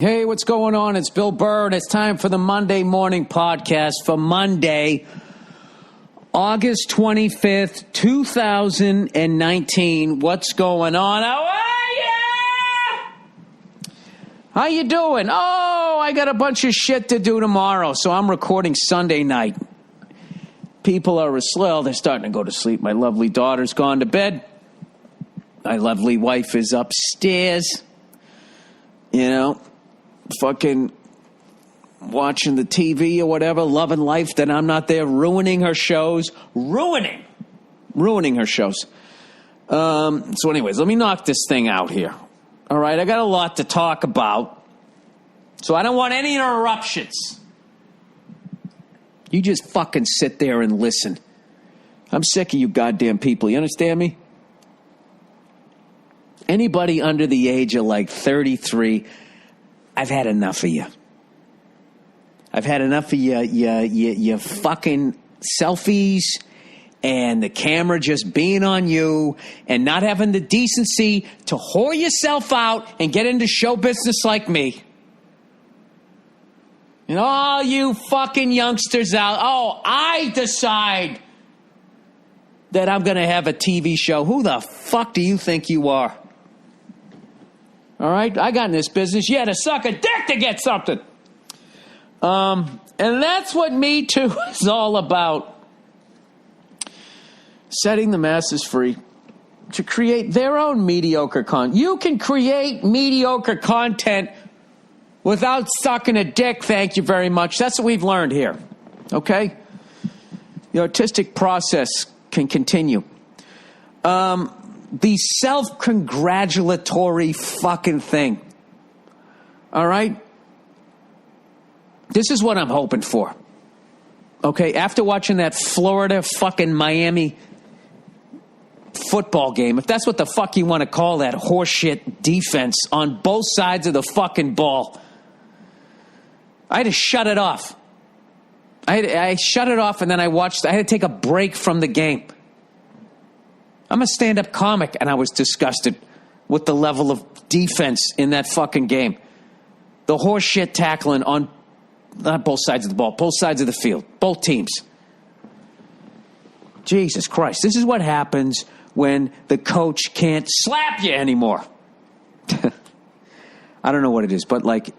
Hey, what's going on? It's Bill Burr, and it's time for the Monday morning podcast for Monday, August 25th, 2019. What's going on? How are you? How you doing? Oh, I got a bunch of shit to do tomorrow, so I'm recording Sunday night. People are asleep. They're starting to go to sleep. My lovely daughter's gone to bed. My lovely wife is upstairs. You know, fucking watching the TV or whatever, loving life, that I'm not there, ruining her shows. Ruining her shows. So anyways, let me knock this thing out here. All right, I got a lot to talk about, so I don't want any interruptions. You just fucking sit there and listen. I'm sick of you goddamn people. You understand me? Anybody under the age of like 33, I've had enough of you. I've had enough of you fucking selfies and the camera just being on you and not having the decency to whore yourself out and get into show business like me. And all you fucking youngsters out, I decide that I'm going to have a TV show. Who the fuck do you think you are? All right, I got in this business. You had to suck a dick to get something. And that's what Me Too is all about. Setting the masses free to create their own mediocre content. You can create mediocre content without sucking a dick, thank you very much. That's what we've learned here. Okay? The artistic process can continue. The self-congratulatory fucking thing. All right? This is what I'm hoping for. Okay? After watching that Florida fucking Miami football game, if that's what the fuck you want to call that horseshit defense on both sides of the fucking ball, I had to shut it off. I shut it off and then I had to take a break from the game. I'm a stand-up comic, and I was disgusted with the level of defense in that fucking game. The horseshit tackling on not both sides of the ball, both sides of the field, both teams. Jesus Christ. This is what happens when the coach can't slap you anymore. I don't know what it is, but like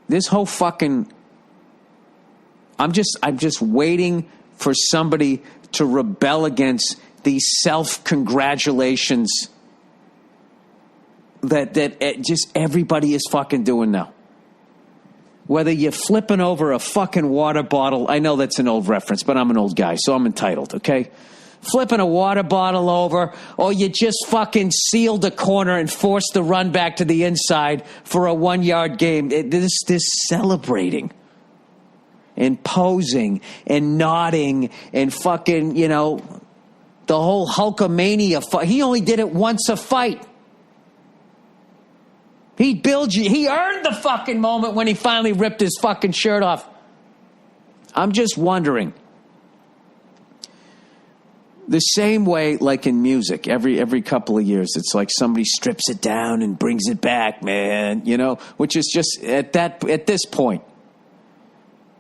this whole fucking... I'm just waiting for somebody to rebel against these self-congratulations that just everybody is fucking doing now. Whether you're flipping over a fucking water bottle, I know that's an old reference, but I'm an old guy, so I'm entitled, okay? Flipping a water bottle over, or you just fucking sealed a corner and forced the run back to the inside for a 1-yard game. This celebrating and posing and nodding and fucking, you know, the whole Hulkamania fight. He only did it once a fight. He earned the fucking moment when he finally ripped his fucking shirt off. I'm just wondering. The same way, like in music, every couple of years, it's like somebody strips it down and brings it back, man. You know, which is just at this point,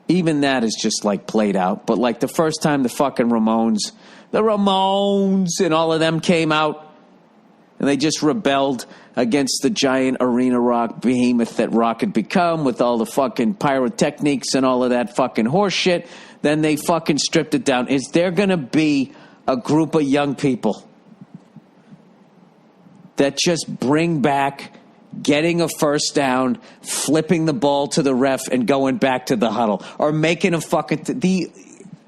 even that is just like played out. But like the first time the fucking Ramones and all of them came out and they just rebelled against the giant arena rock behemoth that rock had become with all the fucking pyrotechnics and all of that fucking horse shit. Then they fucking stripped it down. Is there going to be a group of young people that just bring back getting a first down, flipping the ball to the ref and going back to the huddle, or making a fucking...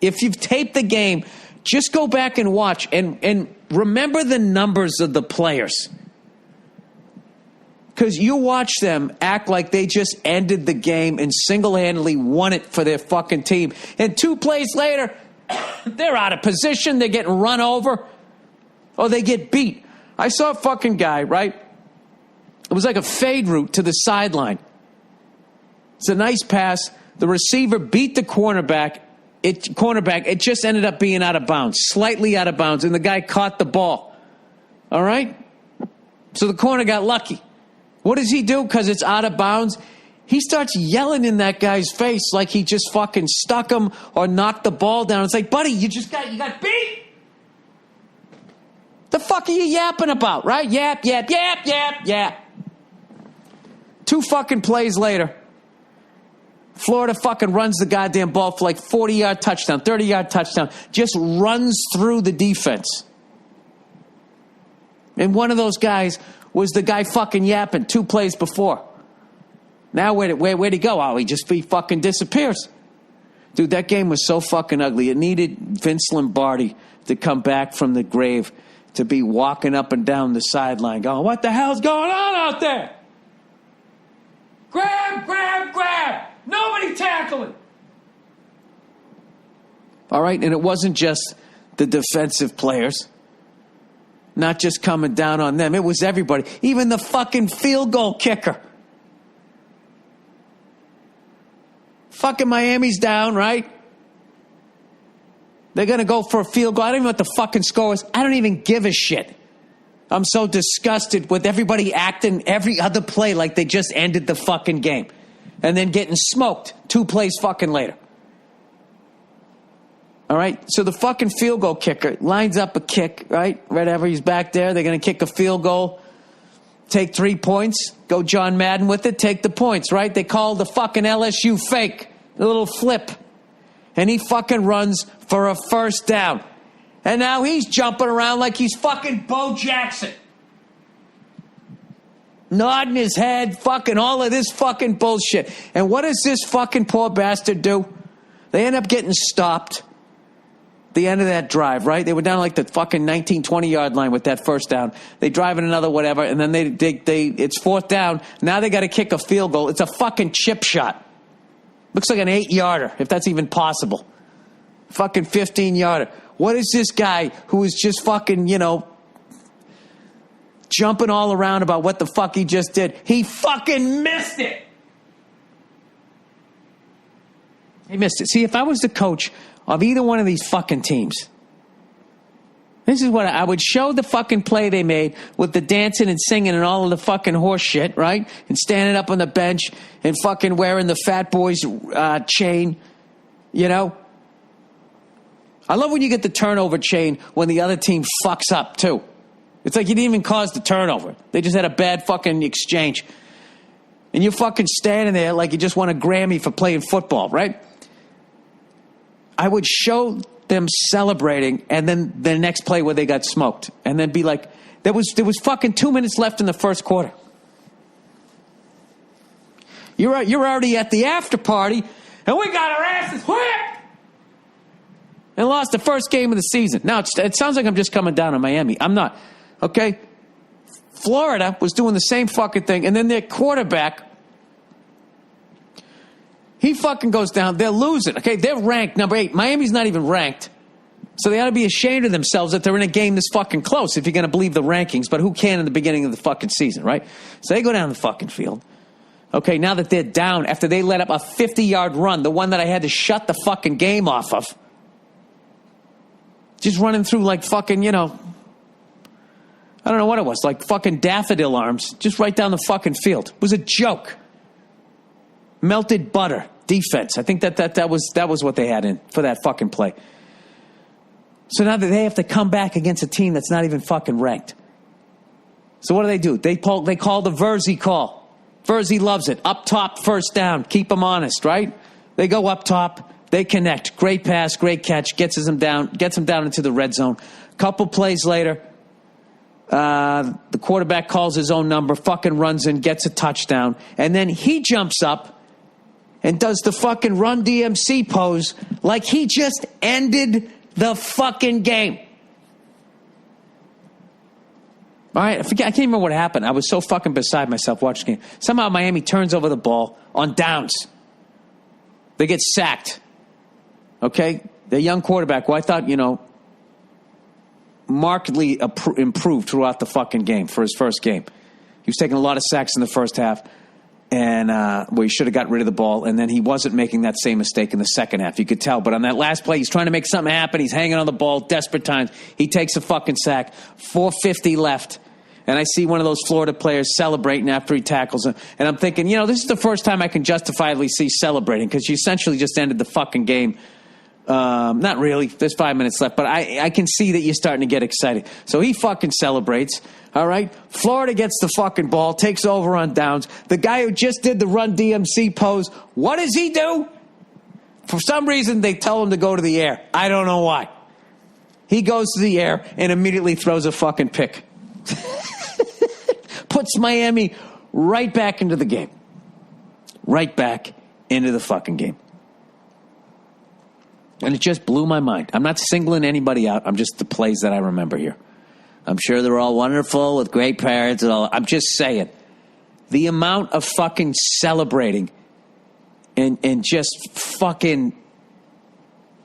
if you've taped the game, just go back and watch and remember the numbers of the players. Because you watch them act like they just ended the game and single-handedly won it for their fucking team. And 2 plays later, they're out of position, they're getting run over, or they get beat. I saw a fucking guy, right? It was like a fade route to the sideline. It's a nice pass. The receiver beat the cornerback. It just ended up being out of bounds, slightly out of bounds, and the guy caught the ball. All right? So the corner got lucky. What does he do? Because it's out of bounds. He starts yelling in that guy's face like he just fucking stuck him or knocked the ball down. It's like, buddy, you got beat. The fuck are you yapping about, right? Yap. 2 fucking plays later, Florida fucking runs the goddamn ball for like 40-yard touchdown, 30-yard touchdown. Just runs through the defense. And one of those guys was the guy fucking yapping 2 plays before. Now where'd he go? Oh, he fucking disappears. Dude, that game was so fucking ugly. It needed Vince Lombardi to come back from the grave, to be walking up and down the sideline going, what the hell's going on out there? Grab. Nobody tackling. All right, and it wasn't just the defensive players. Not just coming down on them. It was everybody. Even the fucking field goal kicker. Fucking Miami's down, right? They're going to go for a field goal. I don't even know what the fucking score is. I don't even give a shit. I'm so disgusted with everybody acting every other play like they just ended the fucking game. And then getting smoked 2 plays fucking later. All right? So the fucking field goal kicker lines up a kick, right? Whatever, he's back there. They're going to kick a field goal. Take 3 points. Go John Madden with it. Take the points, right? They call the fucking LSU fake. A little flip. And he fucking runs for a first down. And now he's jumping around like he's fucking Bo Jackson. Nodding his head, fucking all of this fucking bullshit. And what does this fucking poor bastard do? They end up getting stopped. The end of that drive, right? They were down like the fucking 19, 20-yard line with that first down. They drive in another whatever, and then it's 4th down. Now they got to kick a field goal. It's a fucking chip shot. Looks like an 8-yarder, if that's even possible. Fucking 15-yarder. What is this guy who is just fucking, jumping all around about what the fuck he just did? He fucking missed it. He missed it. See, if I was the coach of either one of these fucking teams, this is what I would show the fucking play they made with the dancing and singing and all of the fucking horse shit, right? And standing up on the bench and fucking wearing the Fat Boys chain, I love when you get the turnover chain when the other team fucks up, too. It's like you didn't even cause the turnover. They just had a bad fucking exchange. And you're fucking standing there like you just won a Grammy for playing football, right? I would show them celebrating and then the next play where they got smoked. And then be like, there was fucking 2 minutes left in the first quarter. You're already at the after party and we got our asses whipped and lost the first game of the season. Now, it sounds like I'm just coming down on Miami. I'm not. Okay? Florida was doing the same fucking thing, and then their quarterback, he fucking goes down. They're losing. Okay? They're ranked number 8. Miami's not even ranked. So they ought to be ashamed of themselves that they're in a game this fucking close, if you're going to believe the rankings. But who can in the beginning of the fucking season, right? So they go down the fucking field. Okay, now that they're down, after they let up a 50-yard run, the one that I had to shut the fucking game off of, just running through like fucking, I don't know what it was, like fucking daffodil arms, just right down the fucking field. It was a joke. Melted butter defense. I think that was what they had in for that fucking play. So now that they have to come back against a team that's not even fucking ranked. So what do? They call the Verzi call. Verzi loves it. Up top, first down. Keep them honest, right? They go up top. They connect. Great pass, great catch. Gets them down into the red zone. Couple plays later, the quarterback calls his own number, fucking runs in, gets a touchdown. And then he jumps up and does the fucking Run DMC pose like he just ended the fucking game. All right, I can't remember what happened. I was so fucking beside myself watching the game. Somehow Miami turns over the ball on downs. They get sacked. Okay? The young quarterback, who I thought, markedly improved throughout the fucking game for his first game. He was taking a lot of sacks in the first half, and where he should have got rid of the ball, and then he wasn't making that same mistake in the second half. You could tell. But on that last play, he's trying to make something happen. He's hanging on the ball, desperate times. He takes a fucking sack. 4:50 left. And I see one of those Florida players celebrating after he tackles him. And I'm thinking, this is the first time I can justifiably see celebrating because you essentially just ended the fucking game. Not really. There's 5 minutes left. But I can see that you're starting to get excited. So he fucking celebrates. All right? Florida gets the fucking ball, takes over on downs. The guy who just did the Run DMC pose, what does he do? For some reason, they tell him to go to the air. I don't know why. He goes to the air and immediately throws a fucking pick. Puts Miami right back into the game. Right back into the fucking game. And it just blew my mind. I'm not singling anybody out. I'm just the plays that I remember here. I'm sure they're all wonderful with great parents and all. I'm just saying. The amount of fucking celebrating and just fucking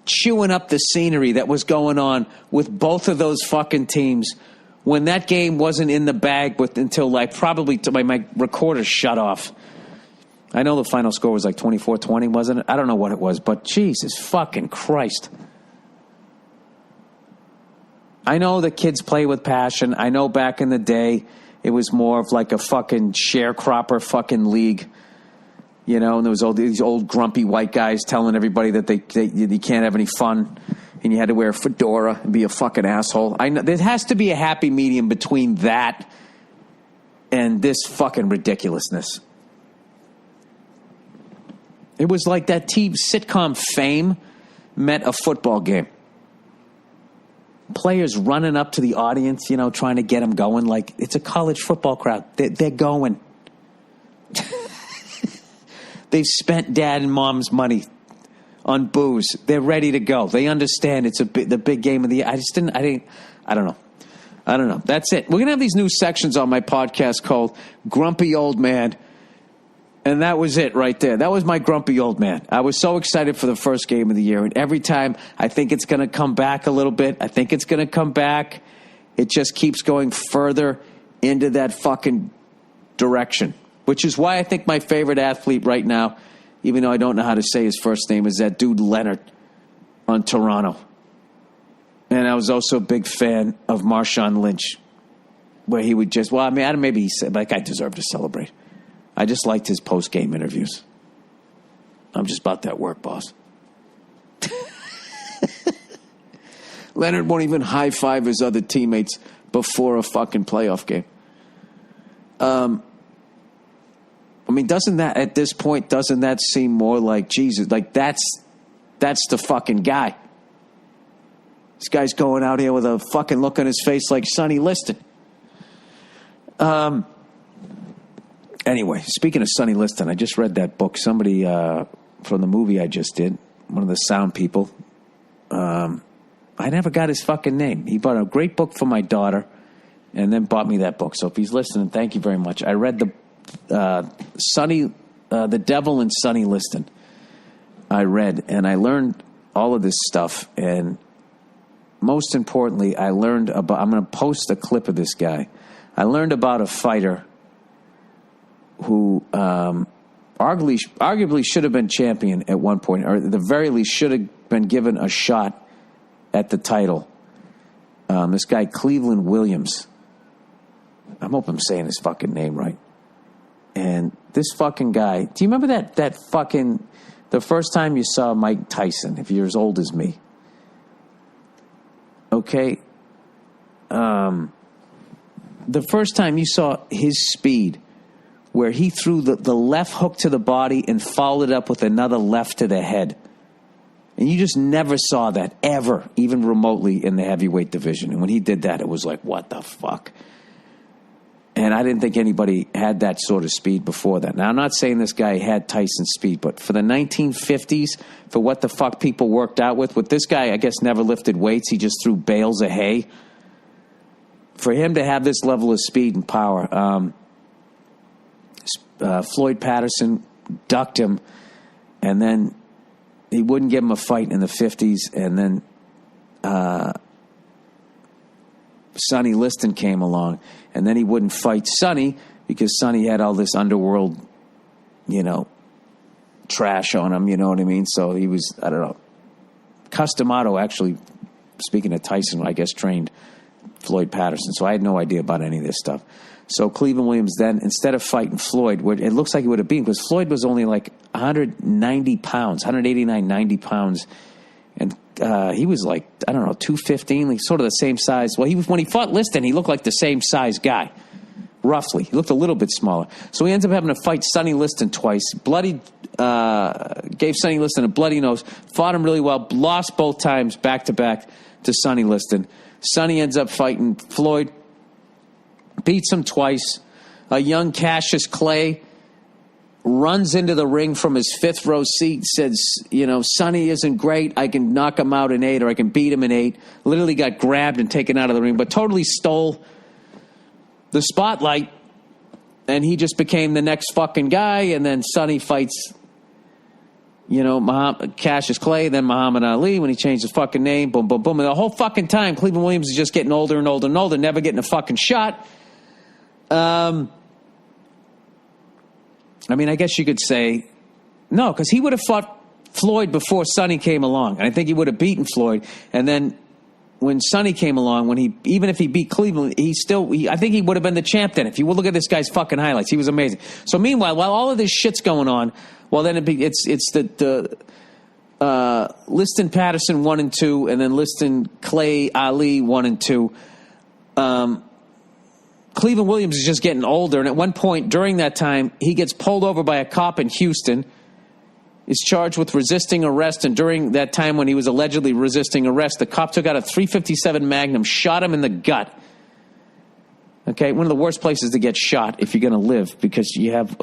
chewing up the scenery that was going on with both of those fucking teams when that game wasn't in the bag until probably my recorder shut off. I know the final score was 24-20, wasn't it? I don't know what it was, but Jesus fucking Christ. I know the kids play with passion. I know back in the day it was more of a fucking sharecropper fucking league. And there was these old grumpy white guys telling everybody that you can't have any fun and you had to wear a fedora and be a fucking asshole. I know there has to be a happy medium between that and this fucking ridiculousness. It was like that TV sitcom Fame met a football game. Players running up to the audience, trying to get them going like it's a college football crowd. They're going. They've spent dad and mom's money on booze. They're ready to go. They understand it's the big game of the year. I don't know. That's it. We're going to have these new sections on my podcast called Grumpy Old Man. And that was it right there. That was my grumpy old man. I was so excited for the first game of the year. And every time I think it's going to come back a little bit. I think it's going to come back. It just keeps going further into that fucking direction. Which is why I think my favorite athlete right now, even though I don't know how to say his first name, is that dude Leonard on Toronto. And I was also a big fan of Marshawn Lynch, where he would just, maybe he said, that guy deserved to celebrate. I just liked his post-game interviews. I'm just about that work, boss. Leonard won't even high-five his other teammates before a fucking playoff game. Doesn't that, at this point, doesn't that seem more like Jesus? That's the fucking guy. This guy's going out here with a fucking look on his face like Sonny Liston. Anyway, speaking of Sonny Liston, I just read that book. Somebody from the movie I just did, one of the sound people, I never got his fucking name. He bought a great book for my daughter and then bought me that book. So if he's listening, thank you very much. I read The Devil and Sonny Liston. I read, and I learned all of this stuff. And most importantly, I learned about, I'm going to post a clip of this guy. I learned about a fighter who arguably should have been champion at one point, or at the very least should have been given a shot at the title. This guy, Cleveland Williams. I hope I'm saying his fucking name right. And this fucking guy, do you remember that fucking, the first time you saw Mike Tyson, if you're as old as me? Okay? The first time you saw his speed, where he threw the left hook to the body and followed it up with another left to the head. And you just never saw that ever, even remotely in the heavyweight division. And when he did that, it was like, what the fuck? And I didn't think anybody had that sort of speed before that. Now, I'm not saying this guy had Tyson's speed, but for the 1950s, for what the fuck people worked out with this guy, I guess, never lifted weights. He just threw bales of hay. For him to have this level of speed and power, Floyd Patterson ducked him, and then he wouldn't give him a fight in the 50s, and then Sonny Liston came along, and then he wouldn't fight Sonny because Sonny had all this underworld, trash on him, you know what I mean? So he was, I don't know. Customato actually, speaking of Tyson, I guess trained Floyd Patterson. So I had no idea about any of this stuff. So Cleveland Williams then, instead of fighting Floyd, it looks like he would have beaten, because Floyd was only like 190 pounds, 189, 90 pounds. And he was like, I don't know, 215, like sort of the same size. Well, when he fought Liston, he looked like the same size guy, roughly. He looked a little bit smaller. So he ends up having to fight Sonny Liston twice. Gave Sonny Liston a bloody nose, fought him really well, lost both times back-to-back to Sonny Liston. Sonny ends up fighting Floyd, beats him twice. A young Cassius Clay runs into the ring from his fifth row seat, says, Sonny isn't great. I can knock him out in 8, or I can beat him in 8. Literally got grabbed and taken out of the ring, but totally stole the spotlight, and he just became the next fucking guy. And then Sonny fights, Cassius Clay, then Muhammad Ali when he changed his fucking name. Boom, boom, boom. And the whole fucking time, Cleveland Williams is just getting older and older and older, never getting a fucking shot. I guess you could say no, because he would have fought Floyd before Sonny came along, and I think he would have beaten Floyd. And then when Sonny came along, even if he beat Cleveland, I think he would have been the champ then. If you would look at this guy's fucking highlights, he was amazing. So meanwhile, while all of this shit's going on, then it's the Liston Patterson 1 and 2, and then Liston Clay Ali 1 and 2. Cleveland Williams is just getting older, and at one point during that time, he gets pulled over by a cop in Houston, is charged with resisting arrest, and during that time when he was allegedly resisting arrest, the cop took out a .357 Magnum, shot him in the gut. Okay, one of the worst places to get shot if you're going to live, because you have,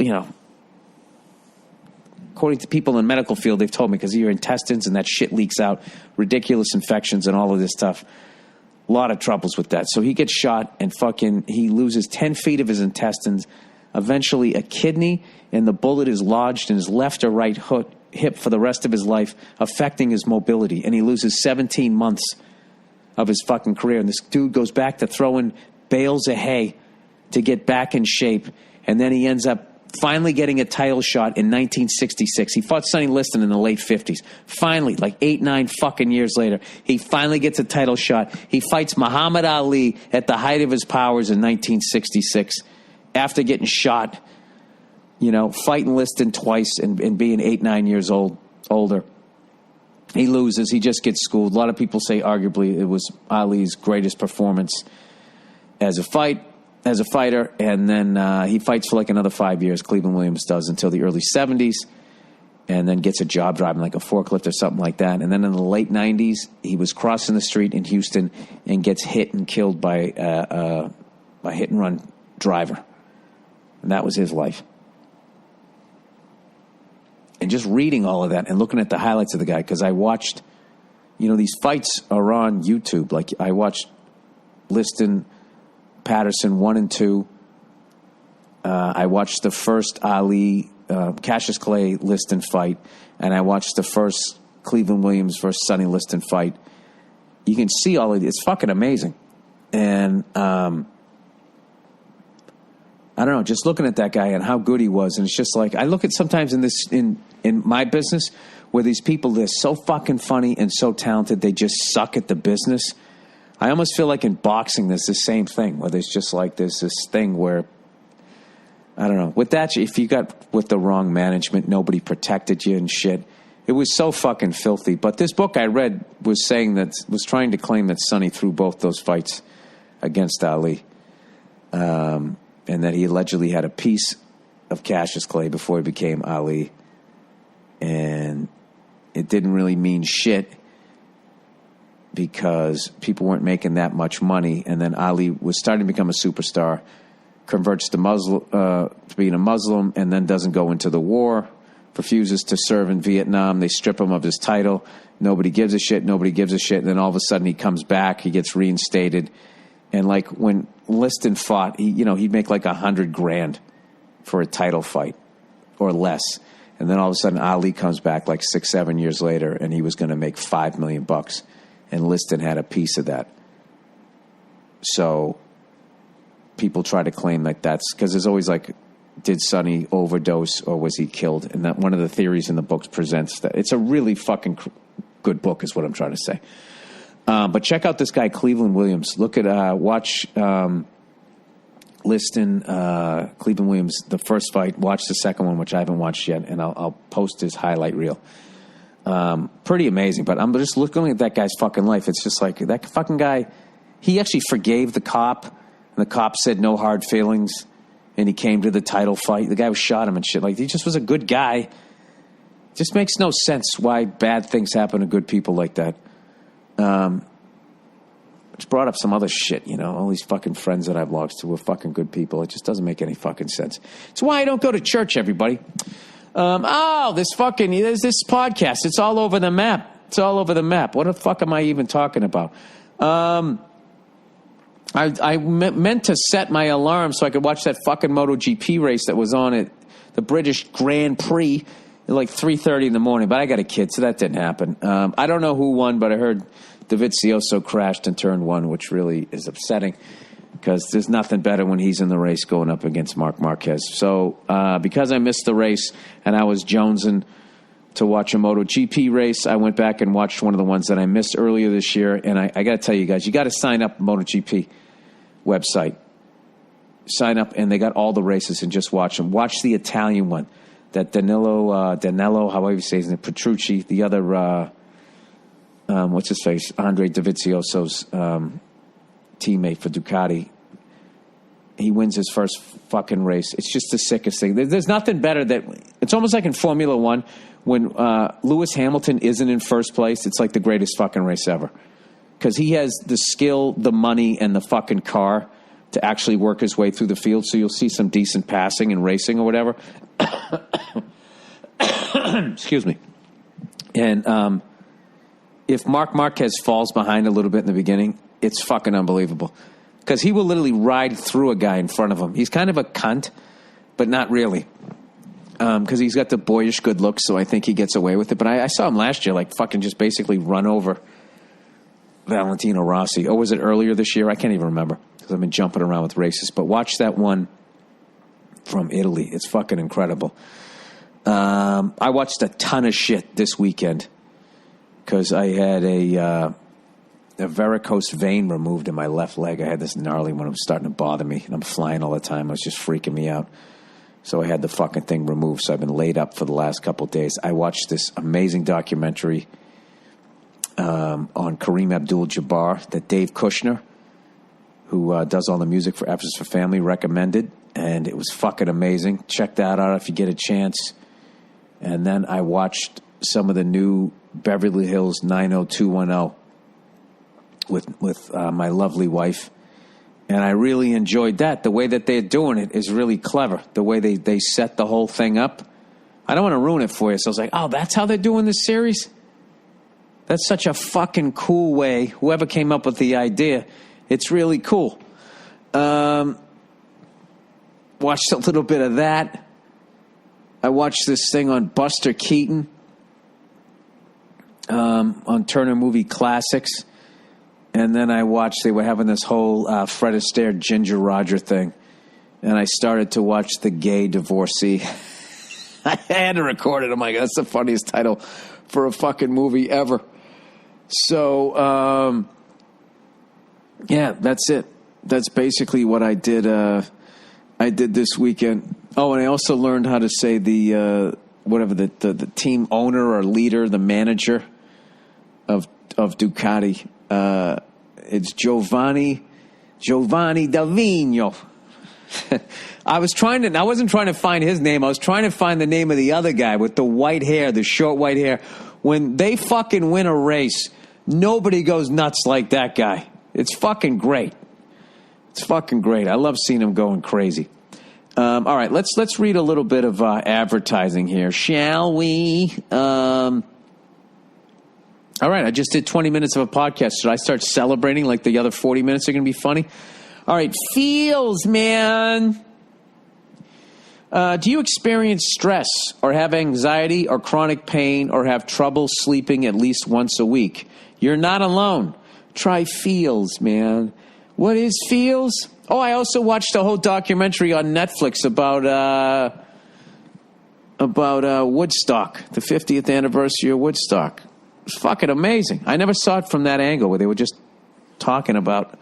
according to people in the medical field, they've told me, because of your intestines and that shit leaks out, ridiculous infections and all of this stuff. A lot of troubles with that. So he gets shot and he loses 10 feet of his intestines, eventually a kidney, and the bullet is lodged in his left or right hip for the rest of his life, affecting his mobility. And he loses 17 months of his fucking career. And this dude goes back to throwing bales of hay to get back in shape. And then he ends up finally getting a title shot in 1966. He fought Sonny Liston in the late 50s. Finally, like 8-9 fucking years later, he finally gets a title shot. He fights Muhammad Ali at the height of his powers in 1966 after getting shot, fighting Liston twice and being 8-9 years older. He loses. He just gets schooled. A lot of people say arguably it was Ali's greatest performance as a fighter, and then he fights for like another 5 years, Cleveland Williams does, until the early 70s, and then gets a job driving like a forklift or something like that. And then in the late 90s, he was crossing the street in Houston and gets hit and killed by a hit-and-run driver. And that was his life. And just reading all of that and looking at the highlights of the guy, because I watched, these fights are on YouTube. Like, I watched Liston Patterson 1 and 2. I watched the first Cassius Clay Liston fight, and I watched the first Cleveland Williams versus Sonny Liston fight. You can see all of it. It's fucking amazing. And I don't know, just looking at that guy and how good he was, and it's just like, I look at sometimes in my business where these people, they're so fucking funny and so talented, they just suck at the business. I almost feel like in boxing, there's the same thing, where there's this thing where, I don't know, with that, if you got with the wrong management, nobody protected you and shit. It was so fucking filthy. But this book I read was trying to claim that Sonny threw both those fights against Ali. And that he allegedly had a piece of Cassius Clay before he became Ali. And it didn't really mean shit, because people weren't making that much money. And then Ali was starting to become a superstar, converts to being a Muslim, and then doesn't go into the war, refuses to serve in Vietnam. They strip him of his title. Nobody gives a shit. And then all of a sudden he comes back. He gets reinstated. And like when Liston fought, he'd make like $100,000 for a title fight or less. And then all of a sudden Ali comes back like 6-7 years later, and he was going to make $5 million. And Liston had a piece of that. So people try to claim that that's because there's always like, did Sonny overdose or was he killed? And that one of the theories in the book presents that. It's a really fucking good book is what I'm trying to say. But check out this guy, Cleveland Williams. Look at, watch Liston, Cleveland Williams, the first fight. Watch the second one, which I haven't watched yet, and I'll post his highlight reel. Pretty amazing. But I'm just looking at that guy's fucking life. It's just like, that fucking guy, he actually forgave the cop, and the cop said no hard feelings, and he came to the title fight. The guy who shot him and shit. Like, he just was a good guy. Just makes no sense why bad things happen to good people like that. Which brought up some other shit, you know, all these fucking friends that I've lost to were fucking good people. It just doesn't make any fucking sense. It's why I don't go to church, everybody. There's this podcast. It's all over the map. It's all over the map. What the fuck am I even talking about? I meant to set my alarm so I could watch that fucking MotoGP race that was on at the British Grand Prix at like 3:30 in the morning, but I got a kid, so that didn't happen. I don't know who won, but I heard Dovizioso crashed in turn one, which really is upsetting because there's nothing better when he's in the race going up against Marc Marquez. So because I missed the race and I was jonesing to watch a MotoGP race, I went back and watched one of the ones that I missed earlier this year. And I got to tell you guys, you got to sign up MotoGP website. Sign up, and they got all the races and just watch them. Watch the Italian one, that Danilo, however you say his name, Petrucci, the other, what's his face, Andre Dovizioso's teammate for Ducati. He wins his first fucking race. It's just the sickest thing. There's nothing better that it's almost like in Formula One when Lewis Hamilton isn't in first place. It's like the greatest fucking race ever because he has the skill, the money, and the fucking car to actually work his way through the field. So you'll see some decent passing and racing or whatever. Excuse me. And if Marc Marquez falls behind a little bit in the beginning, it's fucking unbelievable. Because he will literally ride through a guy in front of him. He's kind of a cunt, but not really. Because he's got the boyish good looks, so I think he gets away with it. But I saw him last year, like fucking just basically run over Valentino Rossi. Or was it earlier this year? I can't even remember because I've been jumping around with races. But watch that one from Italy. It's fucking incredible. I watched a ton of shit this weekend because I had a varicose vein removed in my left leg. I had this gnarly one. It was starting to bother me, and I'm flying all the time. It was just freaking me out. So I had the fucking thing removed. So I've been laid up for the last couple of days. I watched this amazing documentary on Kareem Abdul-Jabbar that Dave Kushner, who does all the music for F is for Family, recommended. And it was fucking amazing. Check that out if you get a chance. And then I watched some of the new Beverly Hills 90210 with my lovely wife. And I really enjoyed that. The way that they're doing it is really clever. The way they set the whole thing up. I don't want to ruin it for you. So I was like, oh, that's how they're doing this series? That's such a fucking cool way. Whoever came up with the idea, it's really cool. Watched a little bit of that. I watched this thing on Buster Keaton on Turner Movie Classics. And then I watched, they were having this whole Fred Astaire, Ginger Roger thing. And I started to watch The Gay Divorcee. I had to record it. I'm like, that's the funniest title for a fucking movie ever. So, yeah, that's it. That's basically what I did. I did this weekend. Oh, and I also learned how to say the team owner or leader, the manager of Ducati. It's Giovanni Davigno. I wasn't trying to find his name. I was trying to find the name of the other guy with the white hair, the short white hair. When they fucking win a race, nobody goes nuts like that guy. It's fucking great. It's fucking great. I love seeing him going crazy. All right, let's read a little bit of advertising here, shall we? All right, I just did 20 minutes of a podcast. Should I start celebrating like the other 40 minutes are going to be funny? All right, feels, man. Do you experience stress or have anxiety or chronic pain or have trouble sleeping at least once a week? You're not alone. Try Feels, man. What is Feels? Oh, I also watched a whole documentary on Netflix about Woodstock, the 50th anniversary of Woodstock. It's fucking amazing. I never saw it from that angle where they were just talking about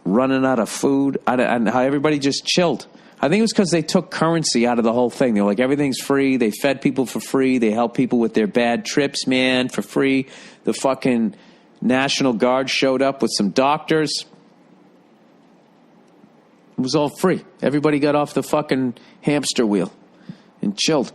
running out of food and how everybody just chilled. I think it was because they took currency out of the whole thing. They were like, everything's free. They fed people for free. They helped people with their bad trips, man, for free. The fucking National Guard showed up with some doctors. It was all free. Everybody got off the fucking hamster wheel and chilled.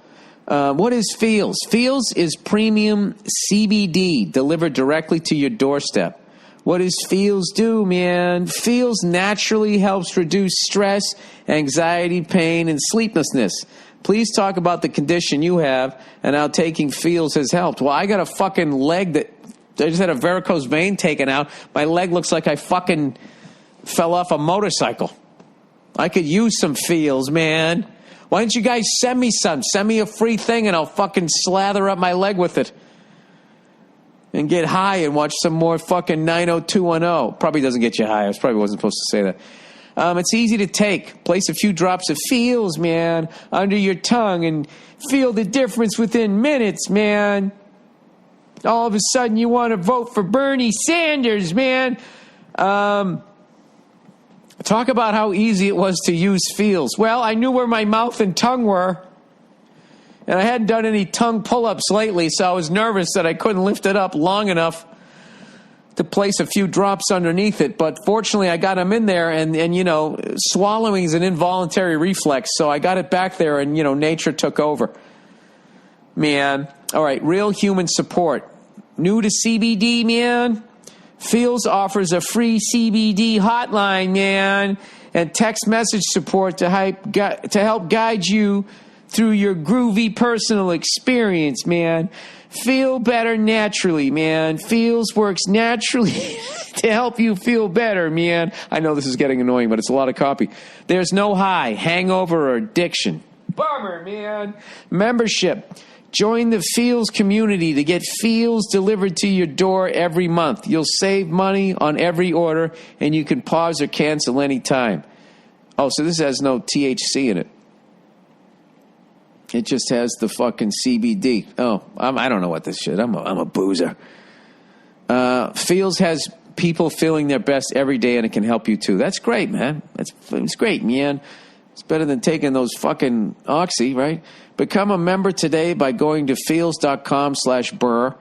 What is Feels? Feels is premium CBD delivered directly to your doorstep. What does Feels do, man? Feels naturally helps reduce stress, anxiety, pain, and sleeplessness. Please talk about the condition you have and how taking Feels has helped. Well, I got a fucking leg that I just had a varicose vein taken out. My leg looks like I fucking fell off a motorcycle. I could use some Feels, man. Why don't you guys send me some? Send me a free thing and I'll fucking slather up my leg with it. And get high and watch some more fucking 90210. Probably doesn't get you high. I probably wasn't supposed to say that. It's easy to take. Place a few drops of Feels, man, under your tongue and feel the difference within minutes, man. All of a sudden you want to vote for Bernie Sanders, man. Talk about how easy it was to use Feels. Well, I knew where my mouth and tongue were. And I hadn't done any tongue pull-ups lately, so I was nervous that I couldn't lift it up long enough to place a few drops underneath it. But fortunately, I got them in there, and you know, swallowing is an involuntary reflex, so I got it back there, and, you know, nature took over. Man. All right, real human support. New to CBD, man? Feels offers a free CBD hotline, man, and text message support to help guide you through your groovy personal experience, man. Feel better naturally, man. Feels works naturally to help you feel better, man. I know this is getting annoying, but it's a lot of copy. There's no high, hangover, or addiction. Bummer, man. Membership. Join the Feels community to get Feels delivered to your door every month. You'll save money on every order, and you can pause or cancel anytime. Oh, so this has no THC in it. It just has the fucking CBD. Oh, I don't know what this shit. I'm a boozer. Feels has people feeling their best every day, and it can help you too. That's great, man. It's great, man. It's better than taking those fucking Oxy, right? Become a member today by going to feels.com/Burr,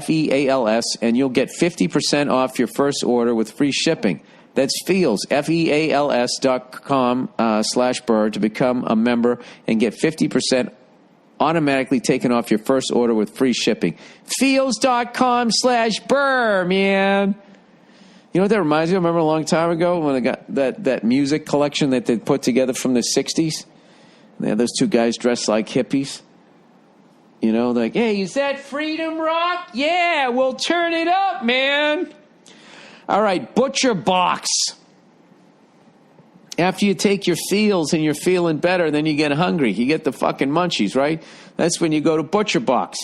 Feals, and you'll get 50% off your first order with free shipping. That's Feels, Feals.com/Burr to become a member and get 50% automatically taken off your first order with free shipping. Feels.com/Burr, man. You know what that reminds me of? I remember a long time ago when they got that music collection that they'd put together from the 60s. They had those two guys dressed like hippies. You know, like, hey, is that freedom rock? Yeah, we'll turn it up, man. All right, Butcher Box. After you take your Feels and you're feeling better, then you get hungry. You get the fucking munchies, right? That's when you go to Butcher Box.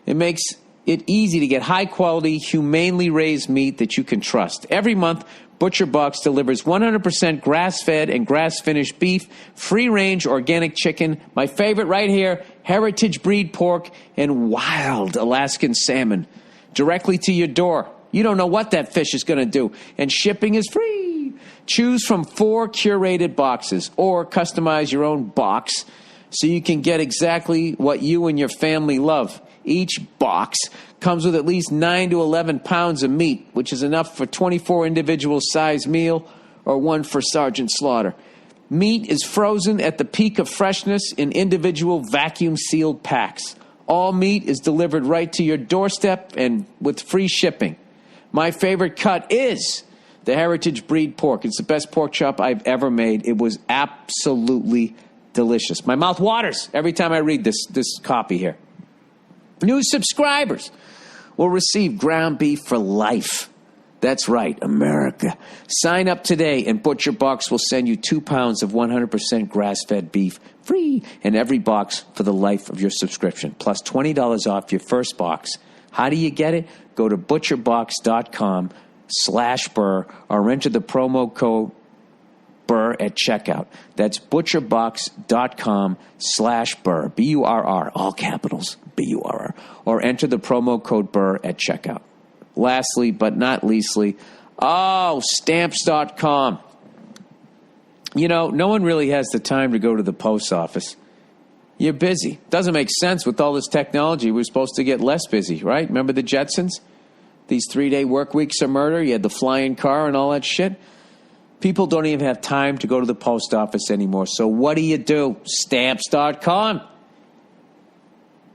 It makes it easy to get high-quality, humanely raised meat that you can trust. Every month, Butcher Box delivers 100% grass-fed and grass-finished beef, free-range organic chicken, my favorite right here, heritage breed pork, and wild Alaskan salmon directly to your door. You don't know what that fish is going to do. And shipping is free. Choose from 4 curated boxes or customize your own box so you can get exactly what you and your family love. Each box comes with at least 9 to 11 pounds of meat, which is enough for 24 individual size meal or one for Sergeant Slaughter. Meat is frozen at the peak of freshness in individual vacuum-sealed packs. All meat is delivered right to your doorstep and with free shipping. My favorite cut is the heritage breed pork. It's the best pork chop I've ever made. It was absolutely delicious. My mouth waters every time I read this copy here. New subscribers will receive ground beef for life. That's right, America. Sign up today and Butcher Box will send you 2 pounds of 100% grass-fed beef free in every box for the life of your subscription, plus $20 off your first box. How do you get it? Go to butcherbox.com/Burr or enter the promo code Burr at checkout. That's butcherbox.com/Burr, Burr, all capitals. B-U-R-R, or enter the promo code Burr at checkout. Lastly, but not leastly, Stamps.com. You know, no one really has the time to go to the post office. You're busy. Doesn't make sense with all this technology. We're supposed to get less busy, right? Remember the Jetsons? These 3-day work weeks of murder? You had the flying car and all that shit? People don't even have time to go to the post office anymore. So what do? Stamps.com.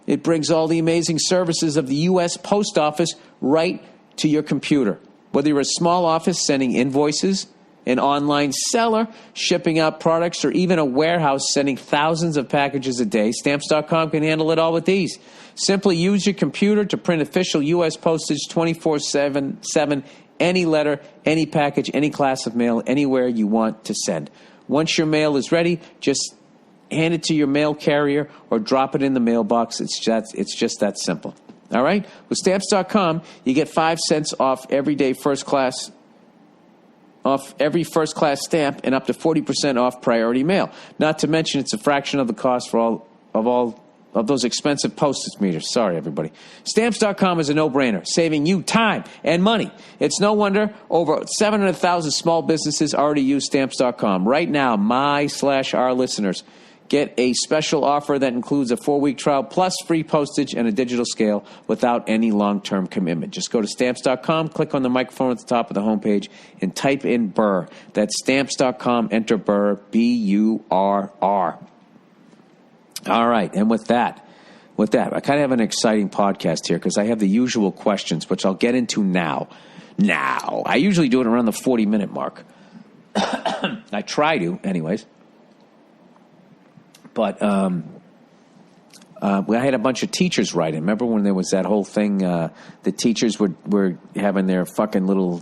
It brings all the amazing services of the U.S. Post Office right to your computer. Whether you're a small office sending invoices, an online seller shipping out products, or even a warehouse sending thousands of packages a day, Stamps.com can handle it all with ease. Simply use your computer to print official U.S. postage 24/7, any letter, any package, any class of mail, anywhere you want to send. Once your mail is ready, just hand it to your mail carrier or drop it in the mailbox. It's just that simple. All right? With Stamps.com, you get 5 cents off every first class stamp and up to 40% off priority mail. Not to mention it's a fraction of the cost for all of those expensive postage meters. Sorry, everybody. Stamps.com is a no-brainer, saving you time and money. It's no wonder over 700,000 small businesses already use Stamps.com. Right now, our listeners get a special offer that includes a 4-week trial plus free postage and a digital scale without any long-term commitment. Just go to Stamps.com, click on the microphone at the top of the homepage, and type in Burr. That's Stamps.com, enter Burr, B-U-R-R. All right, and with that, I kind of have an exciting podcast here because I have the usual questions, which I'll get into now. I usually do it around the 40-minute mark. I try to, anyways. But I had a bunch of teachers write in. Remember when there was that whole thing, the teachers were having their fucking little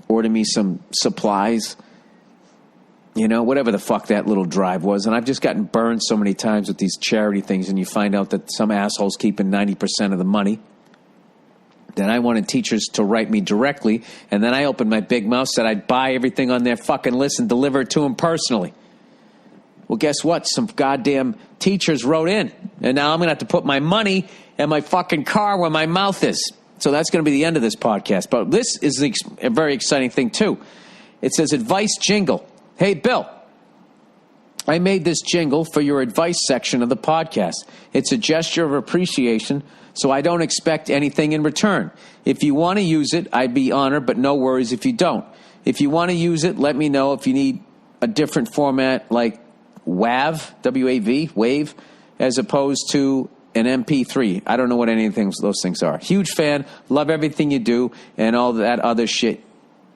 order me some supplies, whatever the fuck that little drive was. And I've just gotten burned so many times with these charity things, and you find out that some asshole's keeping 90% of the money. Then I wanted teachers to write me directly, and then I opened my big mouth, said I'd buy everything on their fucking list and deliver it to them personally. Well, guess what? Some goddamn teachers wrote in, and now I'm going to have to put my money in my fucking car where my mouth is. So that's going to be the end of this podcast. But this is a very exciting thing, too. It says advice jingle. Hey, Bill, I made this jingle for your advice section of the podcast. It's a gesture of appreciation, so I don't expect anything in return. If you want to use it, I'd be honored, but no worries if you don't. If you want to use it, let me know if you need a different format like WAV, W-A-V, WAVE, as opposed to an MP3. I don't know what any of those things are. Huge fan, love everything you do, and all that other shit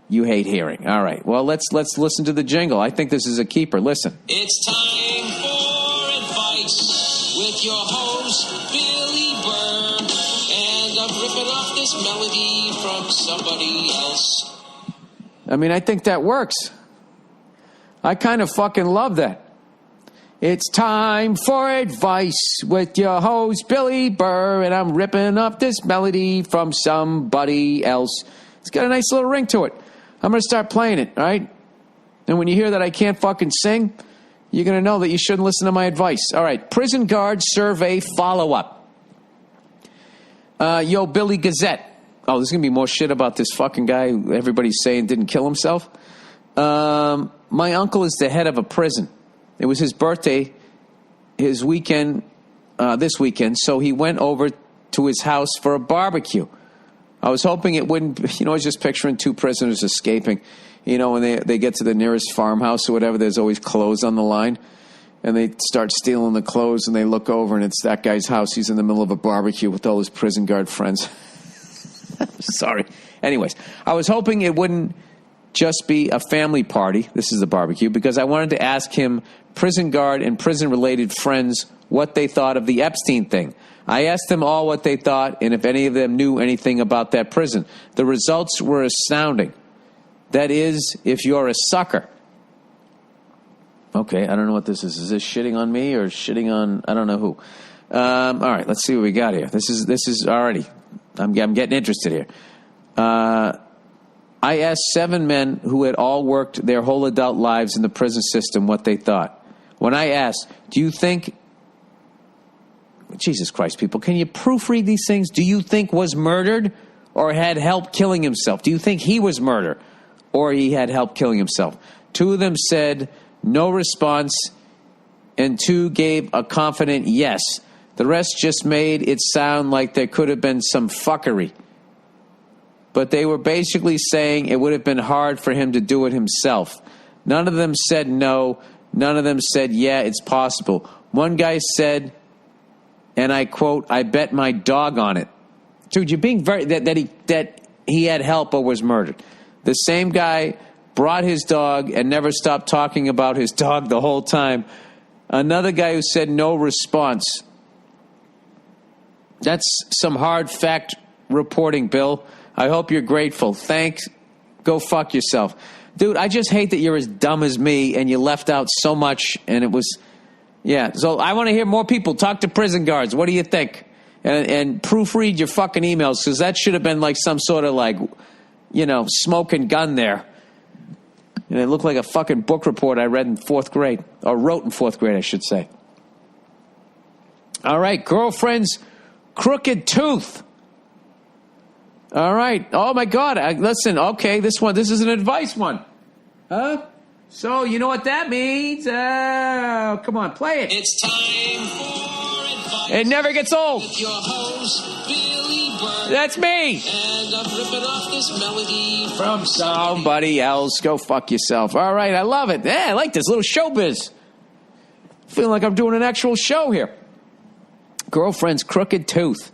you hate hearing. All right, well, let's listen to the jingle. I think this is a keeper. Listen. It's time for advice with your host, Billy Burr, and I'm ripping off this melody from somebody else. I mean, I think that works. I kind of fucking love that. It's time for advice with your host, Billy Burr, and I'm ripping up this melody from somebody else. It's got a nice little ring to it. I'm going to start playing it, all right? And when you hear that I can't fucking sing, you're going to know that you shouldn't listen to my advice. All right, prison guard survey follow-up. Yo, Billy Gazette. Oh, there's going to be more shit about this fucking guy who everybody's saying didn't kill himself. My uncle is the head of a prison. It was his birthday, this weekend, so he went over to his house for a barbecue. I was hoping it wouldn't, I was just picturing 2 prisoners escaping. When they get to the nearest farmhouse or whatever, there's always clothes on the line. And they start stealing the clothes, and they look over, and it's that guy's house. He's in the middle of a barbecue with all his prison guard friends. Sorry. Anyways, I was hoping it wouldn't just be a family party. This is the barbecue, because I wanted to ask him, prison guard and prison-related friends, what they thought of the Epstein thing. I asked them all what they thought and if any of them knew anything about that prison. The results were astounding. That is, if you're a sucker. Okay, I don't know what this is. Is this shitting on me or shitting on I don't know who? All right, let's see what we got here. This is already. I'm getting interested here. I asked 7 men who had all worked their whole adult lives in the prison system what they thought. When I asked, do you think Jesus Christ, people, can you proofread these things? Do you think was murdered or had help killing himself? Do you think he was murdered or he had help killing himself? 2 of them said no response, and 2 gave a confident yes. The rest just made it sound like there could have been some fuckery. But they were basically saying it would have been hard for him to do it himself. None of them said no. None of them said, yeah, it's possible. One guy said, and I quote, I bet my dog on it. Dude, you're being very, that he had help or was murdered. The same guy brought his dog and never stopped talking about his dog the whole time. Another guy who said no response. That's some hard fact reporting, Bill. I hope you're grateful. Thanks. Go fuck yourself. Dude, I just hate that you're as dumb as me and you left out so much and it was, yeah. So I want to hear more people. Talk to prison guards. What do you think? And proofread your fucking emails because that should have been like some sort of like, you know, smoking gun there. And it looked like a fucking book report I read in 4th grade, or wrote in 4th grade, I should say. All right, girlfriend's crooked tooth. All right. Oh, my God. Listen, okay, this is an advice one. Huh? So, you know what that means? Come on, play it. It's time for advice. It never gets old. With your host, Billy Burr. That's me. And I'm ripping off this melody From somebody else. Go fuck yourself. All right, I love it. Yeah, I like this little showbiz. Feeling like I'm doing an actual show here. Girlfriend's crooked tooth.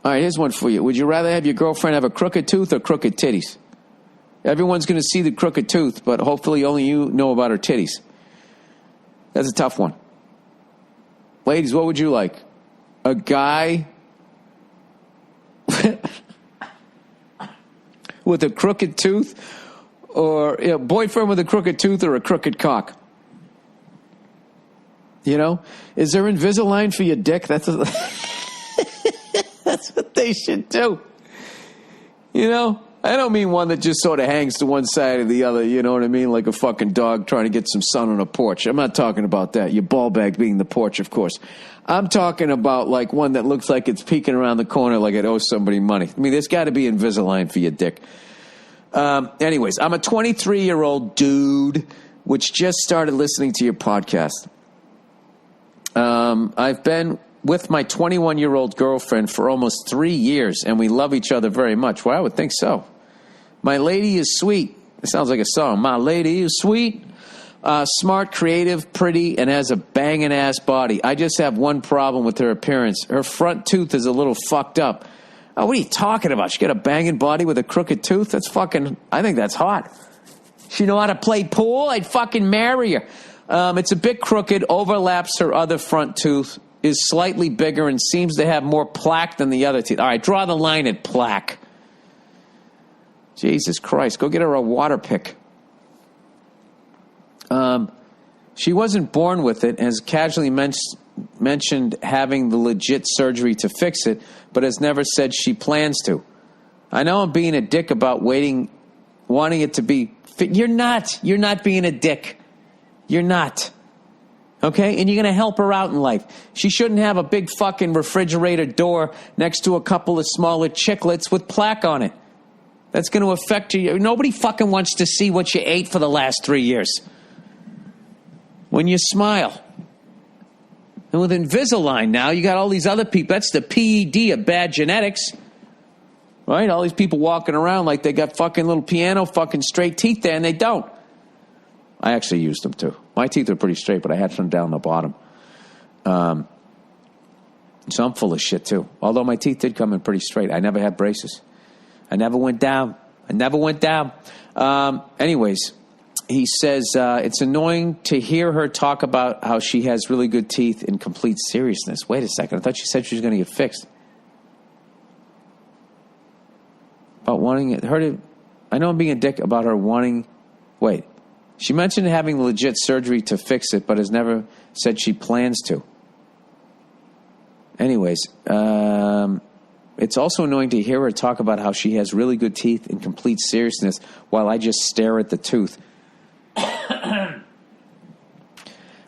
All right, here's one for you. Would you rather have your girlfriend have a crooked tooth or crooked titties? Everyone's going to see the crooked tooth, but hopefully only you know about her titties. That's a tough one. Ladies, what would you like? A guy with a crooked tooth, or a boyfriend with a crooked tooth, or a crooked cock? You know? Is there Invisalign for your dick? That's what they should do. You know? I don't mean one that just sort of hangs to one side or the other, you know what I mean? Like a fucking dog trying to get some sun on a porch. I'm not talking about that. Your ball bag being the porch, of course. I'm talking about like one that looks like it's peeking around the corner like it owes somebody money. I mean, there's got to be Invisalign for your dick. Anyways, I'm a 23-year-old dude which just started listening to your podcast. I've been with my 21-year-old girlfriend for almost 3 years, and we love each other very much. Well, I would think so. My lady is sweet. It sounds like a song. My lady is sweet, smart, creative, pretty, and has a banging-ass body. I just have one problem with her appearance. Her front tooth is a little fucked up. Oh, what are you talking about? She got a banging body with a crooked tooth? That's fucking, I think that's hot. She know how to play pool? I'd fucking marry her. It's a bit crooked, overlaps her other front tooth, is slightly bigger, and seems to have more plaque than the other teeth. All right, draw the line at plaque. Jesus Christ, go get her a water pick. She wasn't born with it, and has casually mentioned having the legit surgery to fix it, but has never said she plans to. I know I'm being a dick about wanting it to be fit. You're not being a dick. You're not. Okay? And you're going to help her out in life. She shouldn't have a big fucking refrigerator door next to a couple of smaller chiclets with plaque on it. That's going to affect you. Nobody fucking wants to see what you ate for the last 3 years. When you smile. And with Invisalign now, you got all these other people. That's the PED of bad genetics. Right? All these people walking around like they got fucking little piano fucking straight teeth there, and they don't. I actually used them too. My teeth are pretty straight, but I had some down the bottom. So I'm full of shit too. Although my teeth did come in pretty straight. I never had braces. I never went down. Anyways, he says, it's annoying to hear her talk about how she has really good teeth in complete seriousness. Wait a second. I thought she said she was going to get fixed. About wanting her to... I know I'm being a dick about her wanting... Wait. She mentioned having legit surgery to fix it, but has never said she plans to. Anyways, it's also annoying to hear her talk about how she has really good teeth in complete seriousness while I just stare at the tooth.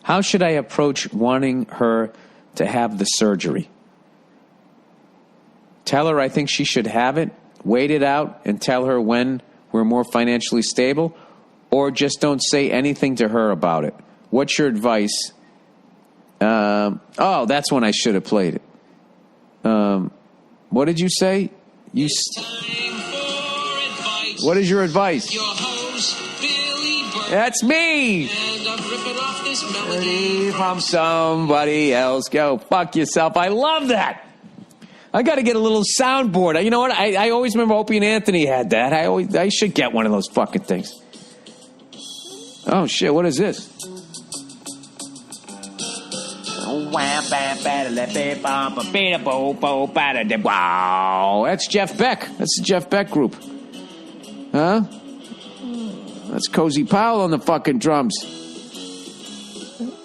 How should I approach wanting her to have the surgery. Tell her I think she should have it, wait it out, and tell her when we're more financially stable, or just don't say anything to her about it. What's your advice? That's when I should have played it. What did you say? What is your advice? Your host, Billy Burr. That's me. And I'm ripping off this melody From somebody else. Go fuck yourself. I love that. I got to get a little soundboard. You know what? I always remember Opie and Anthony had that. I should get one of those fucking things. Oh shit! What is this? Wow, that's Jeff Beck. That's the Jeff Beck group. Huh? That's Cozy Powell on the fucking drums.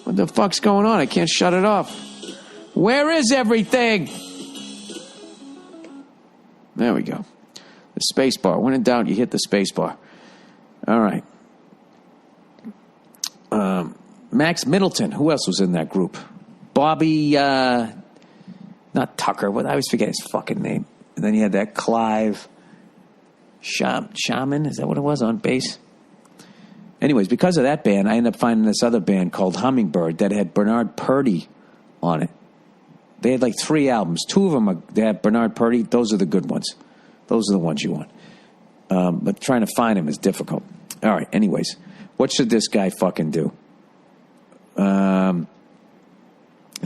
What the fuck's going on? I can't shut it off. Where is everything? There we go. The space bar. When in doubt, you hit the space bar. All right. Max Middleton. Who else was in that group? Bobby, not Tucker. I always forget his fucking name. And then you had that Clive Shaman. Is that what it was on bass? Anyways, because of that band, I ended up finding this other band called Hummingbird that had Bernard Purdy on it. They had like 3 albums. 2 of them they have Bernard Purdy. Those are the good ones. Those are the ones you want. But trying to find them is difficult. All right. Anyways, what should this guy fucking do?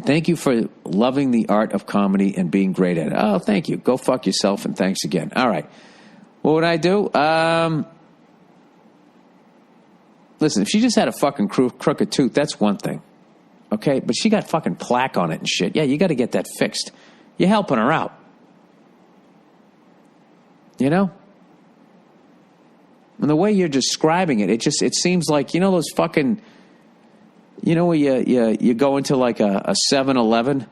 Thank you for loving the art of comedy and being great at it. Oh, thank you. Go fuck yourself and thanks again. All right. What would I do? Listen, if she just had a fucking crooked tooth, that's one thing. Okay? But she got fucking plaque on it and shit. Yeah, you got to get that fixed. You're helping her out. You know? And the way you're describing it, it seems like, you know those fucking... You know where you go into like a 7-Eleven?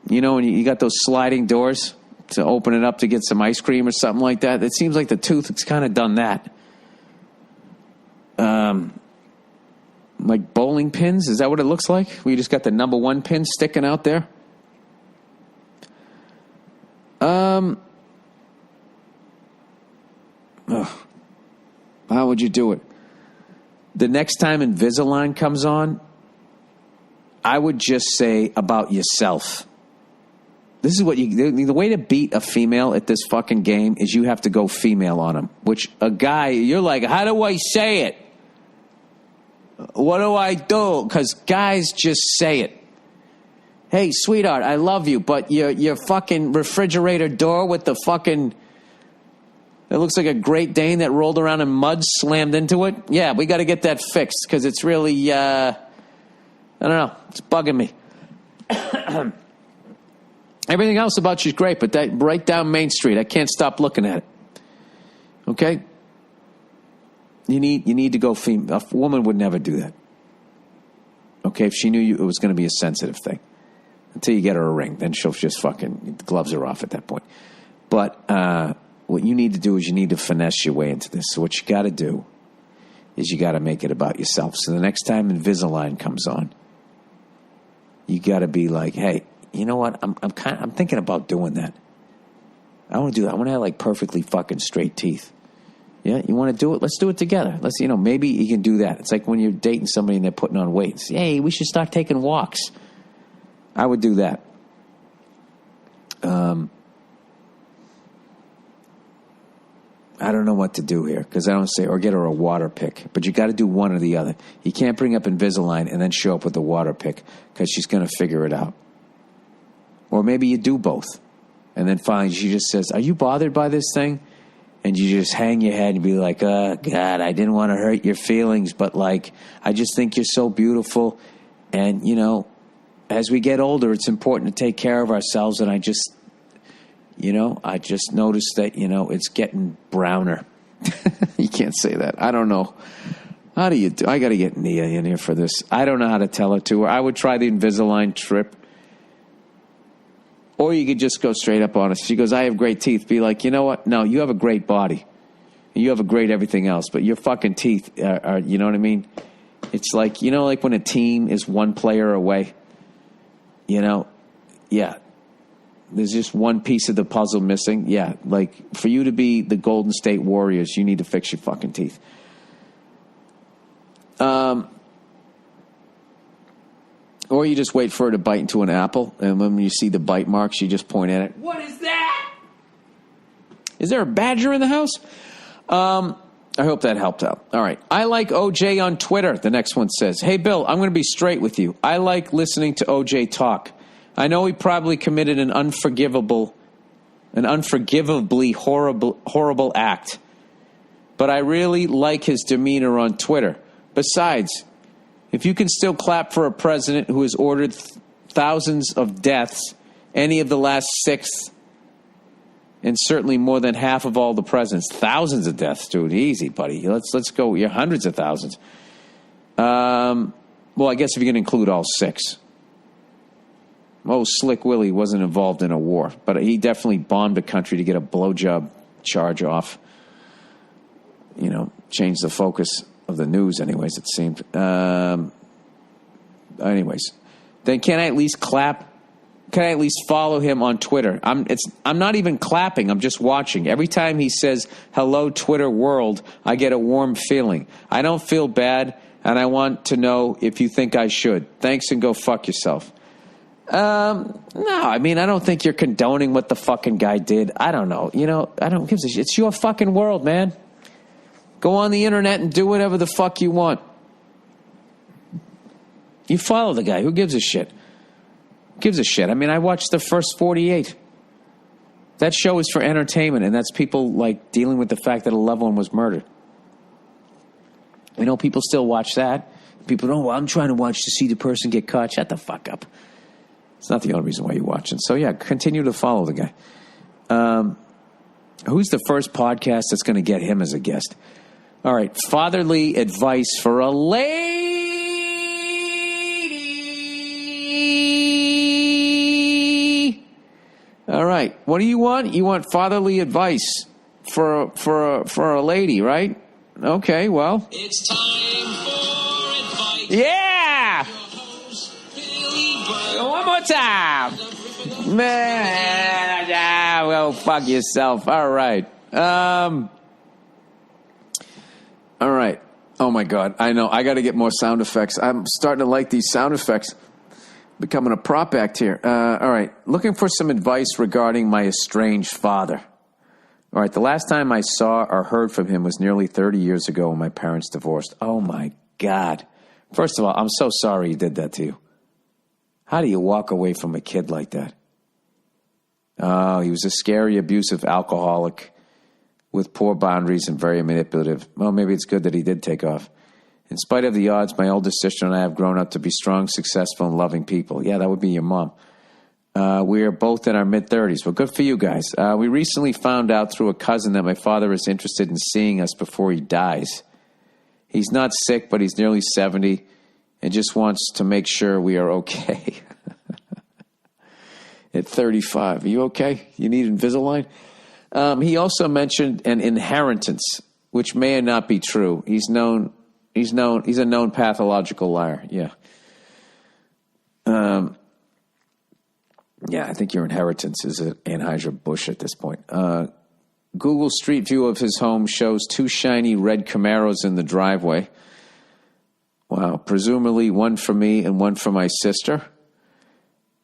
You know, and you got those sliding doors to open it up to get some ice cream or something like that? It seems like the tooth has kind of done that. Like bowling pins? Is that what it looks like? Where you just got the number 1 pin sticking out there? How would you do it? The next time Invisalign comes on, I would just say about yourself. This is what the way to beat a female at this fucking game is you have to go female on them. Which a guy, you're like, how do I say it? What do I do? Because guys just say it. Hey, sweetheart, I love you, but your fucking refrigerator door with the fucking... It looks like a Great Dane that rolled around in mud, slammed into it. Yeah, we got to get that fixed because it's really, I don't know, it's bugging me. Everything else about you is great, but that right down Main Street, I can't stop looking at it. Okay? You need to go female. A woman would never do that. Okay, if she knew it was going to be a sensitive thing. Until you get her a ring, then she'll just fucking, the gloves are off at that point. But, what you need to do is you need to finesse your way into this. So what you got to do is you got to make it about yourself. So the next time Invisalign comes on, you got to be like, hey, you know what? I'm thinking about doing that. I want to do that. I want to have like perfectly fucking straight teeth. Yeah, you want to do it? Let's do it together. Let's, maybe you can do that. It's like when you're dating somebody and they're putting on weight. Say, hey, we should start taking walks. I would do that. I don't know what to do here because I don't say, or get her a water pick. But you got to do one or the other. You can't bring up Invisalign and then show up with the water pick because she's going to figure it out. Or maybe you do both. And then finally she just says, are you bothered by this thing? And you just hang your head and be like, oh, God, I didn't want to hurt your feelings. But, like, I just think you're so beautiful. And, as we get older, it's important to take care of ourselves. And I just noticed that, it's getting browner. You can't say that. I don't know. How do you do? I got to get Nia in here for this. I don't know how to tell it to her. I would try the Invisalign trip. Or you could just go straight up on it. She goes, I have great teeth. Be like, you know what? No, you have a great body. You have a great everything else. But your fucking teeth are you know what I mean? It's like, like when a team is one player away. yeah. There's just one piece of the puzzle missing. Yeah, like for you to be the Golden State Warriors, you need to fix your fucking teeth. Or you just wait for her to bite into an apple, and when you see the bite marks, you just point at it. What is that? Is there a badger in the house? I hope that helped out. All right. I like OJ on Twitter. The next one says, hey, Bill, I'm going to be straight with you. I like listening to OJ talk. I know he probably committed an unforgivably horrible act, but I really like his demeanor on Twitter. Besides, if you can still clap for a president who has ordered thousands of deaths, any of the last 6, and certainly more than half of all the presidents, thousands of deaths, dude. Easy, buddy. Let's go. You're hundreds of thousands. Well, I guess if you can include all 6. Oh, Slick Willie wasn't involved in a war, but he definitely bombed a country to get a blowjob charge off. Change the focus of the news, anyways, it seemed. Anyways, then can I at least clap? Can I at least follow him on Twitter? I'm not even clapping. I'm just watching. Every time he says, hello, Twitter world, I get a warm feeling. I don't feel bad, and I want to know if you think I should. Thanks, and go fuck yourself. No, I mean, I don't think you're condoning what the fucking guy did. I don't know. I don't give a shit. It's your fucking world, man. Go on the internet and do whatever the fuck you want. You follow the guy. Who gives a shit? Gives a shit. I mean, I watched the first 48. That show is for entertainment, and that's people like dealing with the fact that a loved one was murdered. People still watch that. People don't, well, I'm trying to watch to see the person get caught. Shut the fuck up. It's not the only reason why you're watching. So, yeah, continue to follow the guy. Who's the first podcast that's going to get him as a guest? All right, fatherly advice for a lady. All right, what do you want? You want fatherly advice for a lady, right? Okay, well. It's time for advice. Yeah! One more time. Man, well, fuck yourself. All right. All right. Oh, my God. I know. I got to get more sound effects. I'm starting to like these sound effects. Becoming a prop act here. All right. Looking for some advice regarding my estranged father. All right. The last time I saw or heard from him was nearly 30 years ago when my parents divorced. Oh, my God. First of all, I'm so sorry he did that to you. How do you walk away from a kid like that? Oh, he was a scary, abusive alcoholic with poor boundaries and very manipulative. Well, maybe it's good that he did take off. In spite of the odds, my older sister and I have grown up to be strong, successful, and loving people. Yeah, that would be your mom. We are both in our mid-30s. Well, good for you guys. We recently found out through a cousin that my father is interested in seeing us before he dies. He's not sick, but he's nearly 70 and just wants to make sure we are okay. At 35. Are you okay? You need Invisalign? He also mentioned an inheritance, which may not be true. He's a known pathological liar. Yeah. Yeah, I think your inheritance is an Anheuser-Busch at this point. Google Street View of his home shows 2 shiny red Camaros in the driveway. Wow, presumably one for me and one for my sister.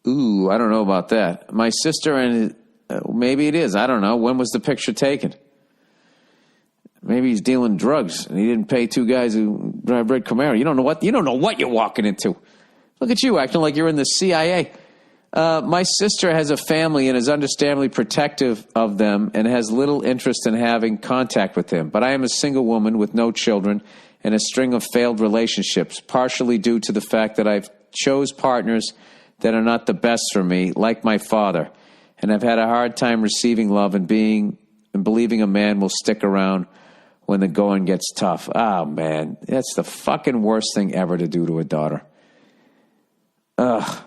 Ooh, I don't know about that. My sister and maybe it is. I don't know. When was the picture taken? Maybe he's dealing drugs and he didn't pay 2 guys who drive red Camaro. You don't know what you're walking into. Look at you acting like you're in the CIA. My sister has a family and is understandably protective of them and has little interest in having contact with him. But I am a single woman with no children and a string of failed relationships, partially due to the fact that I've chose partners that are not the best for me, like my father. And I've had a hard time receiving love and believing a man will stick around when the going gets tough. Oh, man, that's the fucking worst thing ever to do to a daughter. Ugh.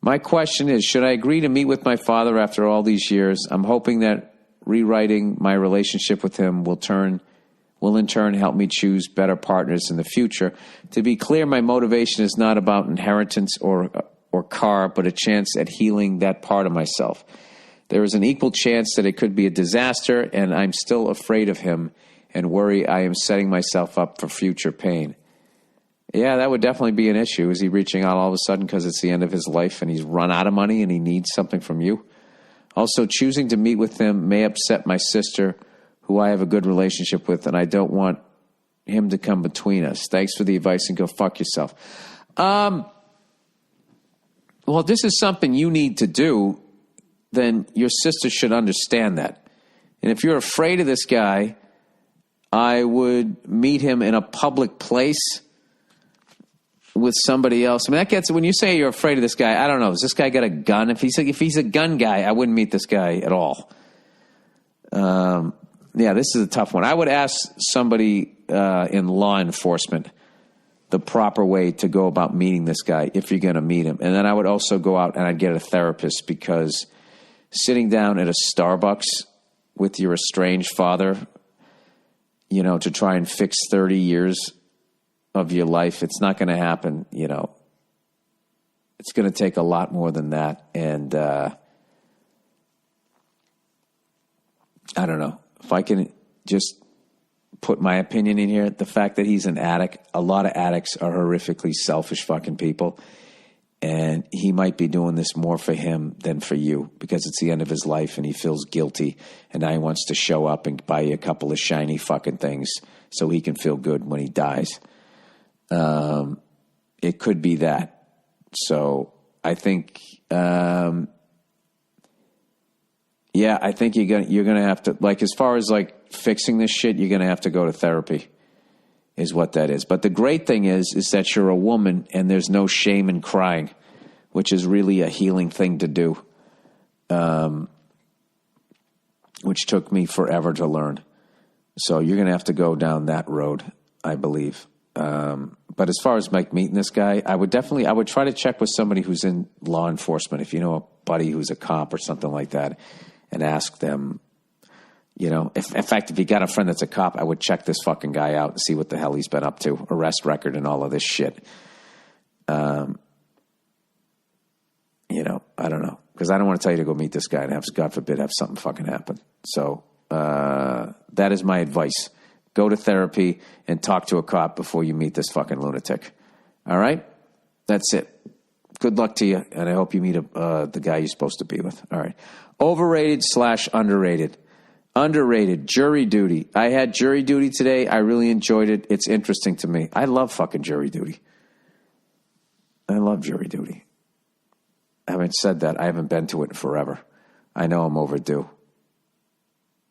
My question is, should I agree to meet with my father after all these years? I'm hoping that rewriting my relationship with him will in turn help me choose better partners in the future. To be clear, my motivation is not about inheritance or or car, but a chance at healing that part of myself. There is an equal chance that it could be a disaster, and I'm still afraid of him and worry I am setting myself up for future pain. Yeah, that would definitely be an issue. Is he reaching out all of a sudden because it's the end of his life and he's run out of money and he needs something from you? Also, choosing to meet with him may upset my sister, who I have a good relationship with, and I don't want him to come between us. Thanks for the advice and go fuck yourself. Well, this is something you need to do, then your sister should understand that. And if you're afraid of this guy, I would meet him in a public place with somebody else. I mean, that gets, when you say you're afraid of this guy, I don't know. Has this guy got a gun? If he's a gun guy, I wouldn't meet this guy at all. Yeah, this is a tough one. I would ask somebody in law enforcement the proper way to go about meeting this guy if you're going to meet him. And then I would also go out and I'd get a therapist, because sitting down at a Starbucks with your estranged father, you know, to try and fix 30 years of your life, it's not going to happen, you know. It's going to take a lot more than that. And I don't know. If I can just put my opinion in here, the fact that he's an addict, a lot of addicts are horrifically selfish fucking people. And he might be doing this more for him than for you, because it's the end of his life and he feels guilty. And now he wants to show up and buy you a couple of shiny fucking things so he can feel good when he dies. It could be that. So I think, I think you're gonna have to, like, as far as like fixing this shit, you're gonna have to go to therapy, is what that is. But the great thing is that you're a woman and there's no shame in crying, which is really a healing thing to do. Which took me forever to learn. So you're gonna have to go down that road, I believe. But as far as like meeting this guy, I would try to check with somebody who's in law enforcement. If you know a buddy who's a cop or something like that, and ask them, you know, in fact, if you got a friend that's a cop, I would check this fucking guy out and see what the hell he's been up to, arrest record and all of this shit. You know, I don't know. Because I don't want to tell you to go meet this guy and have, God forbid, have something fucking happen. So that is my advice. Go to therapy and talk to a cop before you meet this fucking lunatic. All right? That's it. Good luck to you, and I hope you meet the guy you're supposed to be with. All right. Overrated/underrated. Underrated, jury duty. I had jury duty today. I really enjoyed it. It's interesting to me. I love fucking jury duty. I love jury duty. Having said that, I haven't been to it in forever. I know I'm overdue.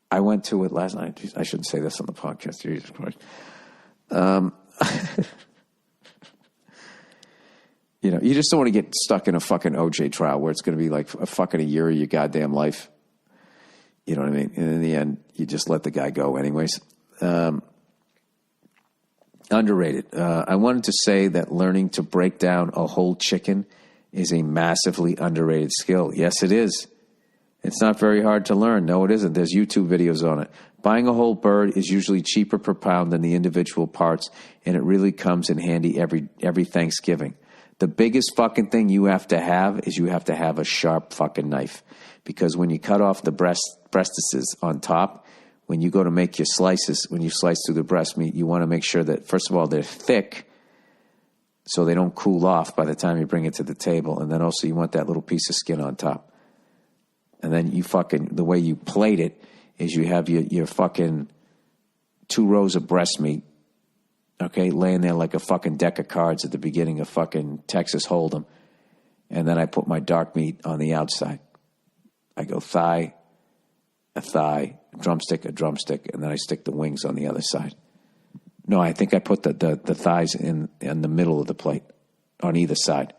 I went to it last night. Jeez, I shouldn't say this on the podcast. Jesus Christ. You know, you just don't want to get stuck in a fucking OJ trial where it's going to be like a fucking year of your goddamn life. You know what I mean? And in the end, you just let the guy go anyways. Underrated. I wanted to say that learning to break down a whole chicken is a massively underrated skill. Yes, it is. It's not very hard to learn. No, it isn't. There's YouTube videos on it. Buying a whole bird is usually cheaper per pound than the individual parts, and it really comes in handy every Thanksgiving. The biggest fucking thing you have to have is you have to have a sharp fucking knife. Because when you cut off the breastises on top, when you go to make your slices, when you slice through the breast meat, you want to make sure that, first of all, they're thick so they don't cool off by the time you bring it to the table. And then also you want that little piece of skin on top. And then you fucking, the way you plate it is you have your fucking 2 rows of breast meat, okay, laying there like a fucking deck of cards at the beginning of fucking Texas Hold'em. And then I put my dark meat on the outside. I go thigh, a drumstick, and then I stick the wings on the other side. No, I think I put the thighs in the middle of the plate on either side.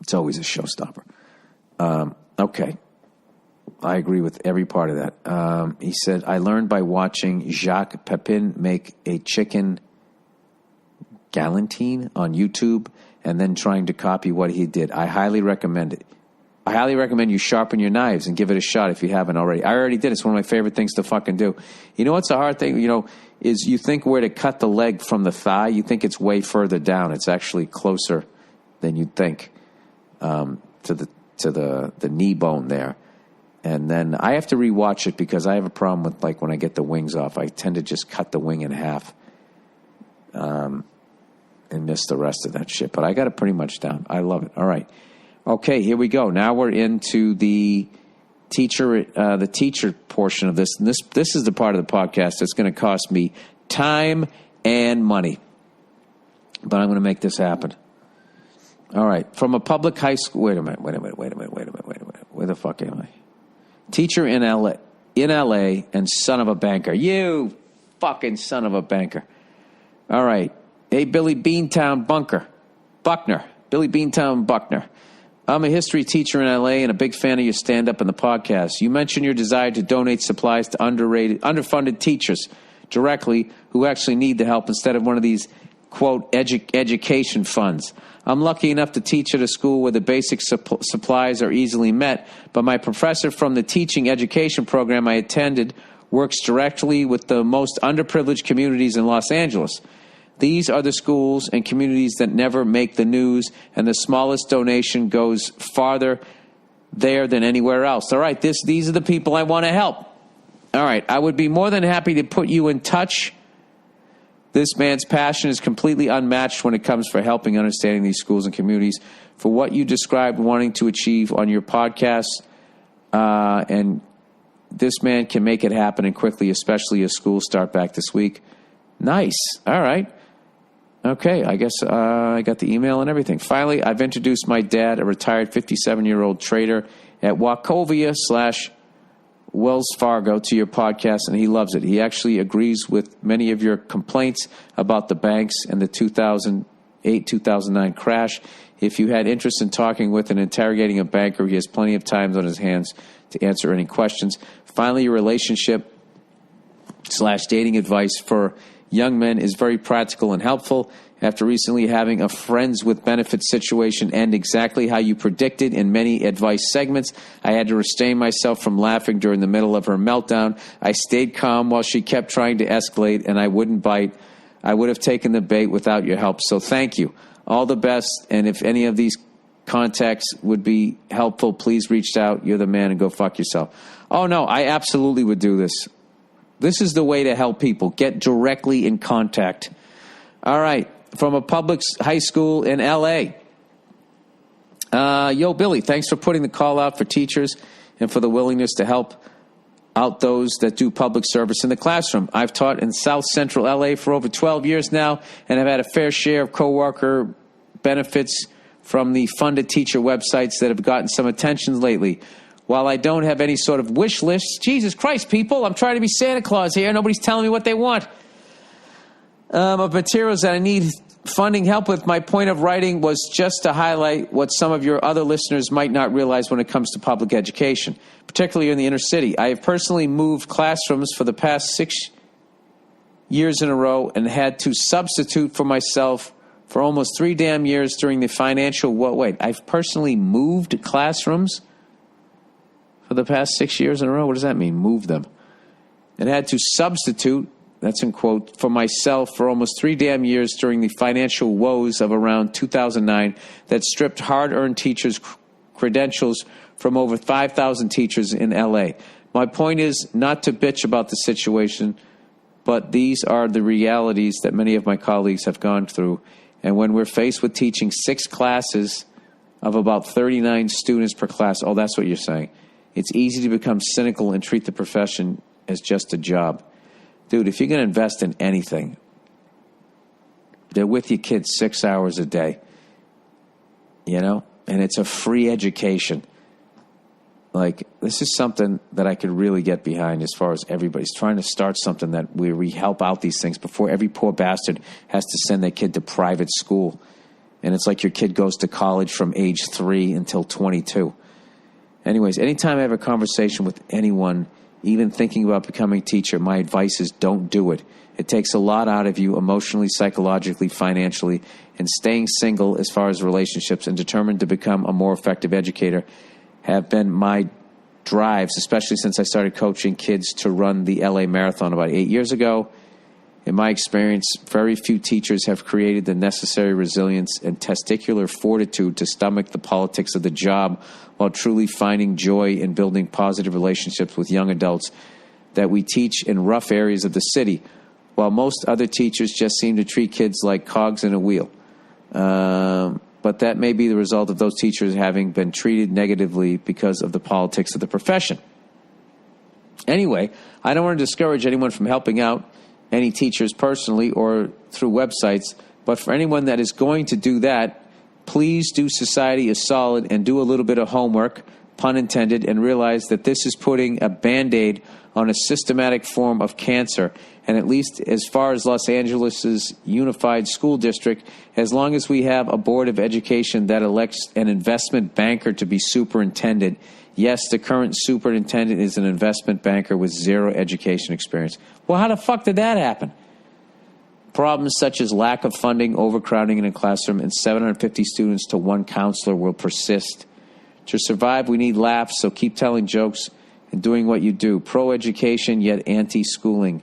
It's always a showstopper. Okay. I agree with every part of that. He said, I learned by watching Jacques Pepin make a chicken galantine on YouTube and then trying to copy what he did. I highly recommend it. I highly recommend you sharpen your knives and give it a shot if you haven't already. I already did. It's one of my favorite things to fucking do. You know what's the hard thing, is you think where to cut the leg from the thigh, you think it's way further down. It's actually closer than you'd think to the knee bone there. And then I have to rewatch it because I have a problem with, like, when I get the wings off, I tend to just cut the wing in half and miss the rest of that shit. But I got it pretty much down. I love it. All right. Okay, here we go. Now we're into the teacher portion of this. And this is the part of the podcast that's going to cost me time and money. But I'm going to make this happen. All right. From a public high school. Wait a minute. Where the fuck am I? Teacher in L.A. and son of a banker. You fucking son of a banker. All right. Hey, Billy Beantown Buckner. Billy Beantown Buckner. I'm a history teacher in L.A. and a big fan of your stand-up and the podcast. You mentioned your desire to donate supplies to underfunded teachers directly who actually need the help instead of one of these, quote, education funds. I'm lucky enough to teach at a school where the basic supplies are easily met, but my professor from the teaching education program I attended works directly with the most underprivileged communities in Los Angeles. These are the schools and communities that never make the news, and the smallest donation goes farther there than anywhere else. All right, these are the people I want to help. All right, I would be more than happy to put you in touch. This man's passion is completely unmatched when it comes for helping understanding these schools and communities. For what you described wanting to achieve on your podcast, and this man can make it happen and quickly, especially as schools start back this week. Nice. All right. Okay, I guess I got the email and everything. Finally, I've introduced my dad, a retired 57-year-old trader at Wachovia / Wells Fargo, to your podcast, and he loves it. He actually agrees with many of your complaints about the banks and the 2008-2009 crash. If you had interest in talking with and interrogating a banker, he has plenty of time on his hands to answer any questions. Finally, your relationship / dating advice for young men is very practical and helpful. After recently having a friends with benefits situation end exactly how you predicted in many advice segments, I had to restrain myself from laughing during the middle of her meltdown. I stayed calm while she kept trying to escalate, and I wouldn't bite. I would have taken the bait without your help, so thank you. All the best, and if any of these contacts would be helpful, please reach out. You're the man, and go fuck yourself. Oh, no, I absolutely would do this. This is the way to help people. Get directly in contact. All right. From a public high school in L.A. Yo, Billy, thanks for putting the call out for teachers and for the willingness to help out those that do public service in the classroom. I've taught in South Central L.A. for over 12 years now, and I've had a fair share of coworker benefits from the funded teacher websites that have gotten some attention lately. While I don't have any sort of wish list, Jesus Christ, people, I'm trying to be Santa Claus here. Nobody's telling me what they want. Of materials that I need funding help with, my point of writing was just to highlight what some of your other listeners might not realize when it comes to public education, particularly in the inner city. I have personally moved classrooms for the past 6 years in a row and had to substitute for myself for almost 3 damn years during the financial... Wait, I've personally moved classrooms for the past 6 years in a row? What does that mean, move them? And had to substitute... That's in quote, for myself for almost 3 damn years during the financial woes of around 2009 that stripped hard-earned teachers' credentials from over 5,000 teachers in L.A. My point is not to bitch about the situation, but these are the realities that many of my colleagues have gone through. And when we're faced with teaching 6 classes of about 39 students per class, oh, that's what you're saying. It's easy to become cynical and treat the profession as just a job. Dude, if you're going to invest in anything, they're with your kids 6 hours a day, you know, and it's a free education. Like, this is something that I could really get behind as far as everybody's trying to start something that we help out these things before every poor bastard has to send their kid to private school. And it's like your kid goes to college from age 3 until 22. Anyways, anytime I have a conversation with anyone even thinking about becoming a teacher, my advice is don't do it. It takes a lot out of you emotionally, psychologically, financially, and staying single as far as relationships and determined to become a more effective educator have been my drives, especially since I started coaching kids to run the LA Marathon about 8 years ago. In my experience, very few teachers have created the necessary resilience and testicular fortitude to stomach the politics of the job while truly finding joy in building positive relationships with young adults that we teach in rough areas of the city, while most other teachers just seem to treat kids like cogs in a wheel. But that may be the result of those teachers having been treated negatively because of the politics of the profession. Anyway, I don't want to discourage anyone from helping out any teachers personally or through websites, but for anyone that is going to do that, please do society a solid and do a little bit of homework, pun intended, and realize that this is putting a Band-Aid on a systematic form of cancer. And at least as far as Los Angeles' unified school district, as long as we have a board of education that elects an investment banker to be superintendent, yes, the current superintendent is an investment banker with zero education experience. Well, how the fuck did that happen? Problems such as lack of funding, overcrowding in a classroom, and 750 students to one counselor will persist. To survive, we need laughs, so keep telling jokes and doing what you do. Pro-education, yet anti-schooling.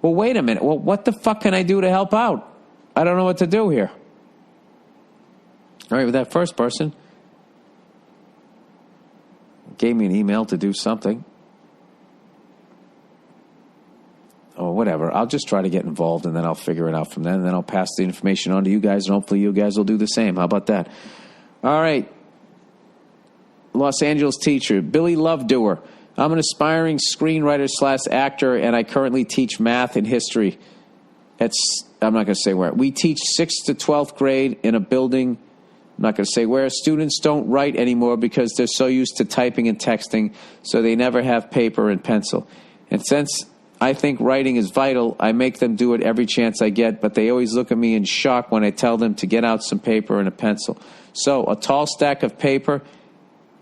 Well, wait a minute. Well, what the fuck can I do to help out? I don't know what to do here. All right, with that first person, gave me an email to do something. Or whatever. I'll just try to get involved, and then I'll figure it out from then. And then I'll pass the information on to you guys, and hopefully you guys will do the same. How about that? All right. Los Angeles teacher, Billy Lovedoer. I'm an aspiring screenwriter/actor, and I currently teach math and history. I'm not going to say where. We teach 6th to 12th grade in a building. I'm not going to say where. Students don't write anymore because they're so used to typing and texting, so they never have paper and pencil. And since I think writing is vital, I make them do it every chance I get, but they always look at me in shock when I tell them to get out some paper and a pencil. So a tall stack of paper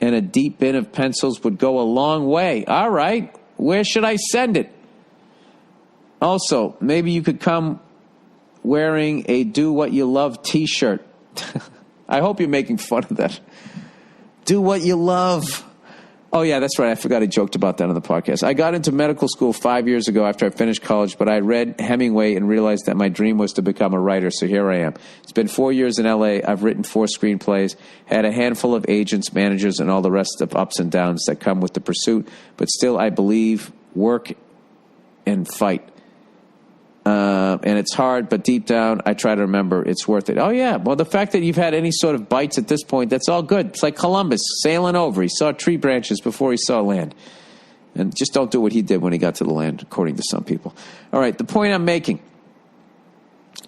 and a deep bin of pencils would go a long way. All right, where should I send it? Also, maybe you could come wearing a Do What You Love t-shirt. I hope you're making fun of that. Do what you love. Oh, yeah, that's right. I forgot I joked about that on the podcast. I got into medical school 5 years ago after I finished college, but I read Hemingway and realized that my dream was to become a writer, so here I am. It's been 4 years in L.A. I've written 4 screenplays, had a handful of agents, managers, and all the rest of ups and downs that come with the pursuit, but still I believe, work, and fight. And it's hard, but deep down, I try to remember it's worth it. Oh, yeah. Well, the fact that you've had any sort of bites at this point, that's all good. It's like Columbus sailing over. He saw tree branches before he saw land. And just don't do what he did when he got to the land, according to some people. All right, the point I'm making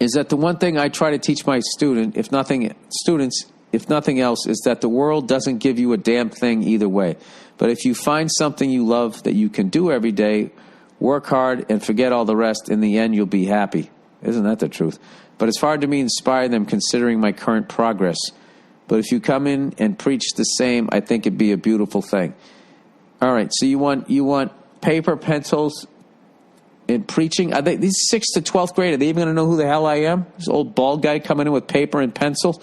is that the one thing I try to teach my students, if nothing else, is that the world doesn't give you a damn thing either way. But if you find something you love that you can do every day, work hard and forget all the rest. In the end, you'll be happy. Isn't that the truth? But it's hard to me inspire them considering my current progress. But if you come in and preach the same, I think it'd be a beautiful thing. All right, so you want paper, pencils, and preaching? Are they, these 6th to 12th grade, are they even going to know who the hell I am? This old bald guy coming in with paper and pencils?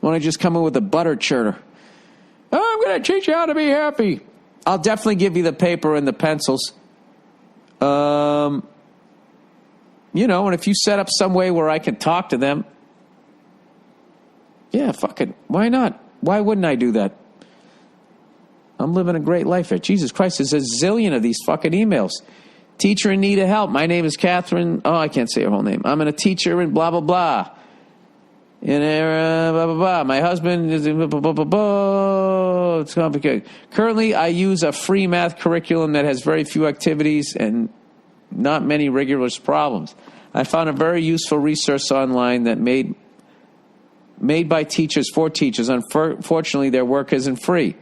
Why don't I just come in with a butter churner? Oh, I'm going to teach you how to be happy. I'll definitely give you the paper and the pencils. And if you set up some way where I can talk to them, yeah, fuck it. Why not? Why wouldn't I do that? I'm living a great life here. Jesus Christ, there's a zillion of these fucking emails. Teacher in need of help. My name is Catherine. Oh, I can't say her whole name. I'm a teacher in blah, blah, blah. In blah, blah, blah. My husband is blah, blah, blah, blah, blah. It's complicated. Currently, I use a free math curriculum that has very few activities and not many rigorous problems. I found a very useful resource online that made by teachers for teachers. Unfortunately, their work isn't free.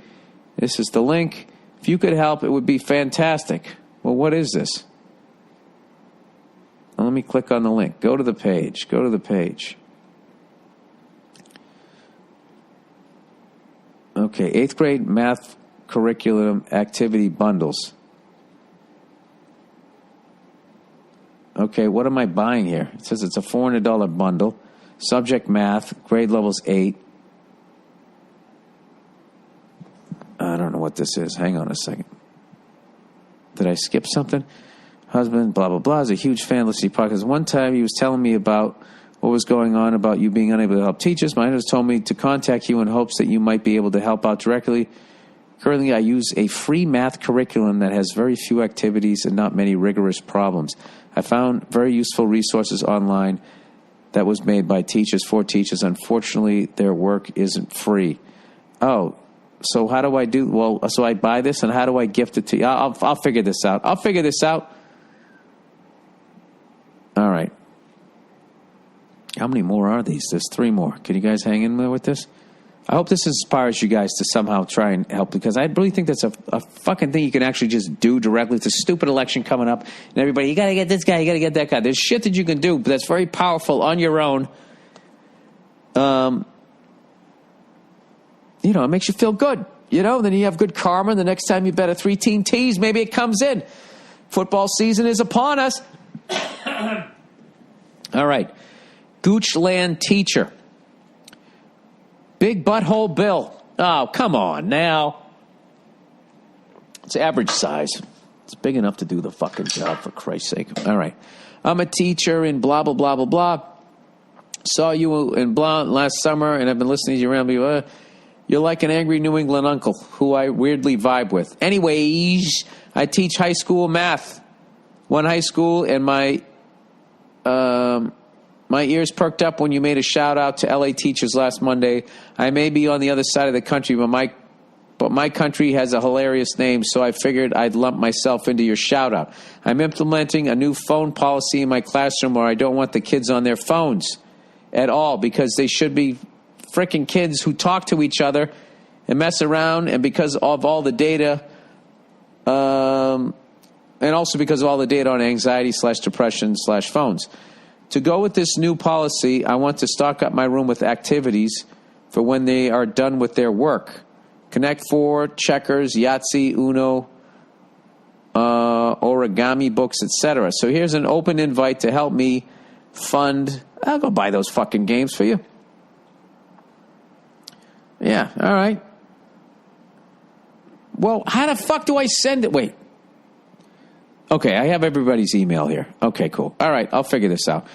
This is the link. If you could help, it would be fantastic. Well, what is this? Well, let me click on the link. Go to the page. Okay, 8th grade math curriculum activity bundles. Okay, what am I buying here? It says it's a $400 bundle. Subject math, grade levels 8. I don't know what this is. Hang on a second. Did I skip something? husband, blah, blah, blah, is a huge fan. Listen to your podcast. One time he was telling me about what was going on about you being unable to help teachers. My editor told me to contact you in hopes that you might be able to help out directly. Currently, I use a free math curriculum that has very few activities and not many rigorous problems. I found very useful resources online that was made by teachers for teachers. Unfortunately, their work isn't free. Oh, so how do I do? Well, so I buy this, and how do I gift it to you? I'll figure this out. I'll figure this out. All right. How many more are these? There's 3 more. Can you guys hang in there with this? I hope this inspires you guys to somehow try and help, because I really think that's a fucking thing you can actually just do directly. It's a stupid election coming up, and everybody, you got to get this guy, you got to get that guy. There's shit that you can do, but that's very powerful on your own. It makes you feel good. Then you have good karma, and the next time you bet a 3-team tease, maybe it comes in. Football season is upon us. All right. Goochland teacher. Big butthole Bill. Oh, come on now. It's average size. It's big enough to do the fucking job, for Christ's sake. All right. I'm a teacher in blah, blah, blah, blah, blah. Saw you in blah last summer, and I've been listening to you around. You're like an angry New England uncle who I weirdly vibe with. Anyways, I teach high school math. One high school, and my ears perked up when you made a shout out to LA teachers last Monday. I may be on the other side of the country, but my country has a hilarious name, so I figured I'd lump myself into your shout out. I'm implementing a new phone policy in my classroom where I don't want the kids on their phones at all, because they should be frickin' kids who talk to each other and mess around, and because of all the data, and also because of all the data on anxiety/depression/phones. To go with this new policy, I want to stock up my room with activities for when they are done with their work. Connect 4, checkers, Yahtzee, Uno, origami books, etc. So here's an open invite to help me fund. I'll go buy those fucking games for you. Yeah, all right. Well, how the fuck do I send it? Wait. Okay, I have everybody's email here. Okay, cool. All right, I'll figure this out.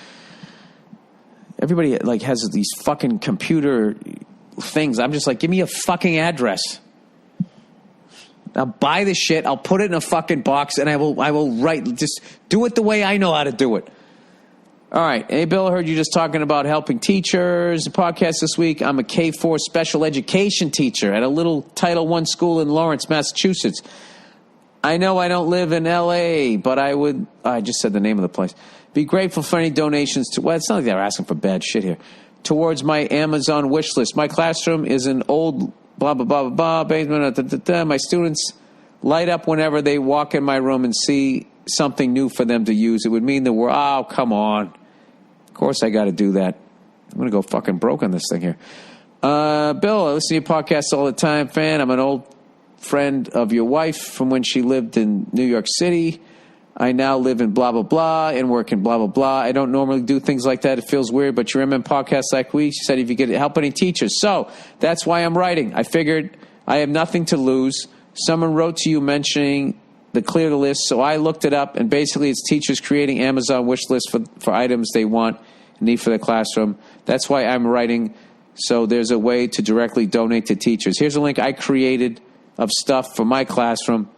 Everybody has these fucking computer things. I'm just like, give me a fucking address. I'll buy the shit. I'll put it in a fucking box, and I will write. Just do it the way I know how to do it. All right. Hey, Bill, I heard you just talking about helping teachers. The podcast this week. I'm a K-4 special education teacher at a little Title I school in Lawrence, Massachusetts. I know I don't live in L.A., but I just said the name of the place. Be grateful for any donations to, well, it's not like they're asking for bad shit here, towards my Amazon wish list. My classroom is an old blah, blah, blah, blah, blah, basement. My students light up whenever they walk in my room and see something new for them to use. It would mean that oh, come on. Of course I got to do that. I'm going to go fucking broke on this thing here. Bill, I listen to your podcast all the time, fan. I'm an old friend of your wife from when she lived in New York City. I now live in blah, blah, blah and work in blah, blah, blah. I don't normally do things like that. It feels weird, but you remember podcasts like we, she said if you could help any teachers. So that's why I'm writing. I figured I have nothing to lose. Someone wrote to you mentioning the clear the list, so I looked it up, and basically it's teachers creating Amazon wish lists for items they want and need for their classroom. That's why I'm writing, so there's a way to directly donate to teachers. Here's a link I created of stuff for my classroom.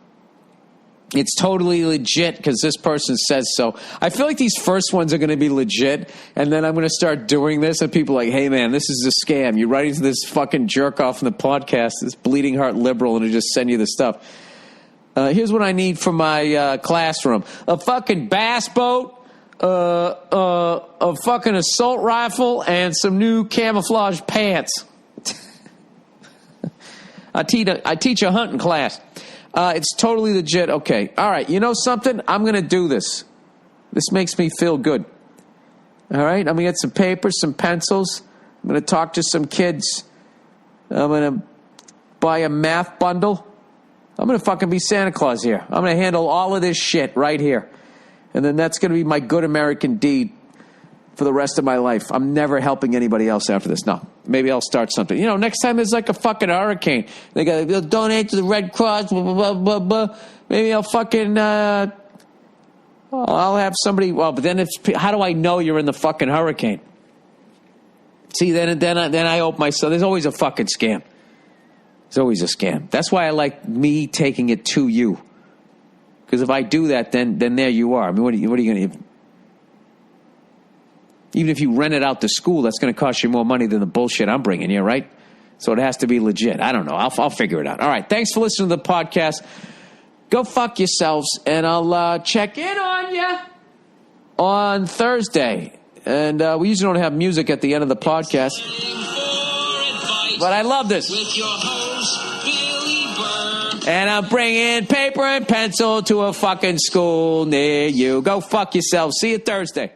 It's totally legit because this person says so. I feel like these first ones are going to be legit, and then I'm going to start doing this, and people are like, hey, man, this is a scam. You're writing to this fucking jerk-off in the podcast, this bleeding heart liberal, and they just send you the stuff. Here's what I need for my classroom. A fucking bass boat, a fucking assault rifle, and some new camouflage pants. I teach a hunting class. It's totally legit. Okay. All right. You know something? I'm going to do this. This makes me feel good. All right. I'm going to get some paper, some pencils. I'm going to talk to some kids. I'm going to buy a math bundle. I'm going to fucking be Santa Claus here. I'm going to handle all of this shit right here. And then that's going to be my good American deed for the rest of my life. I'm never helping anybody else after this. No. Maybe I'll start something. You know, next time there's like a fucking hurricane, they got to donate to the Red Cross, blah, blah, blah, blah, blah. Maybe I'll fucking Well, I'll have somebody. Well, but then how do I know you're in the fucking hurricane? See, then I open myself. There's always a fucking scam. There's always a scam. That's why I like me taking it to you. Because if I do that, then there you are. I mean, what are you going to? Even if you rent it out to school, that's going to cost you more money than the bullshit I'm bringing you, right? So it has to be legit. I don't know. I'll figure it out. All right. Thanks for listening to the podcast. Go fuck yourselves, and I'll check in on you on Thursday. And we usually don't have music at the end of the podcast. But I love this. With your host, Billy Burr. And I'm bringing paper and pencil to a fucking school near you. Go fuck yourself. See you Thursday.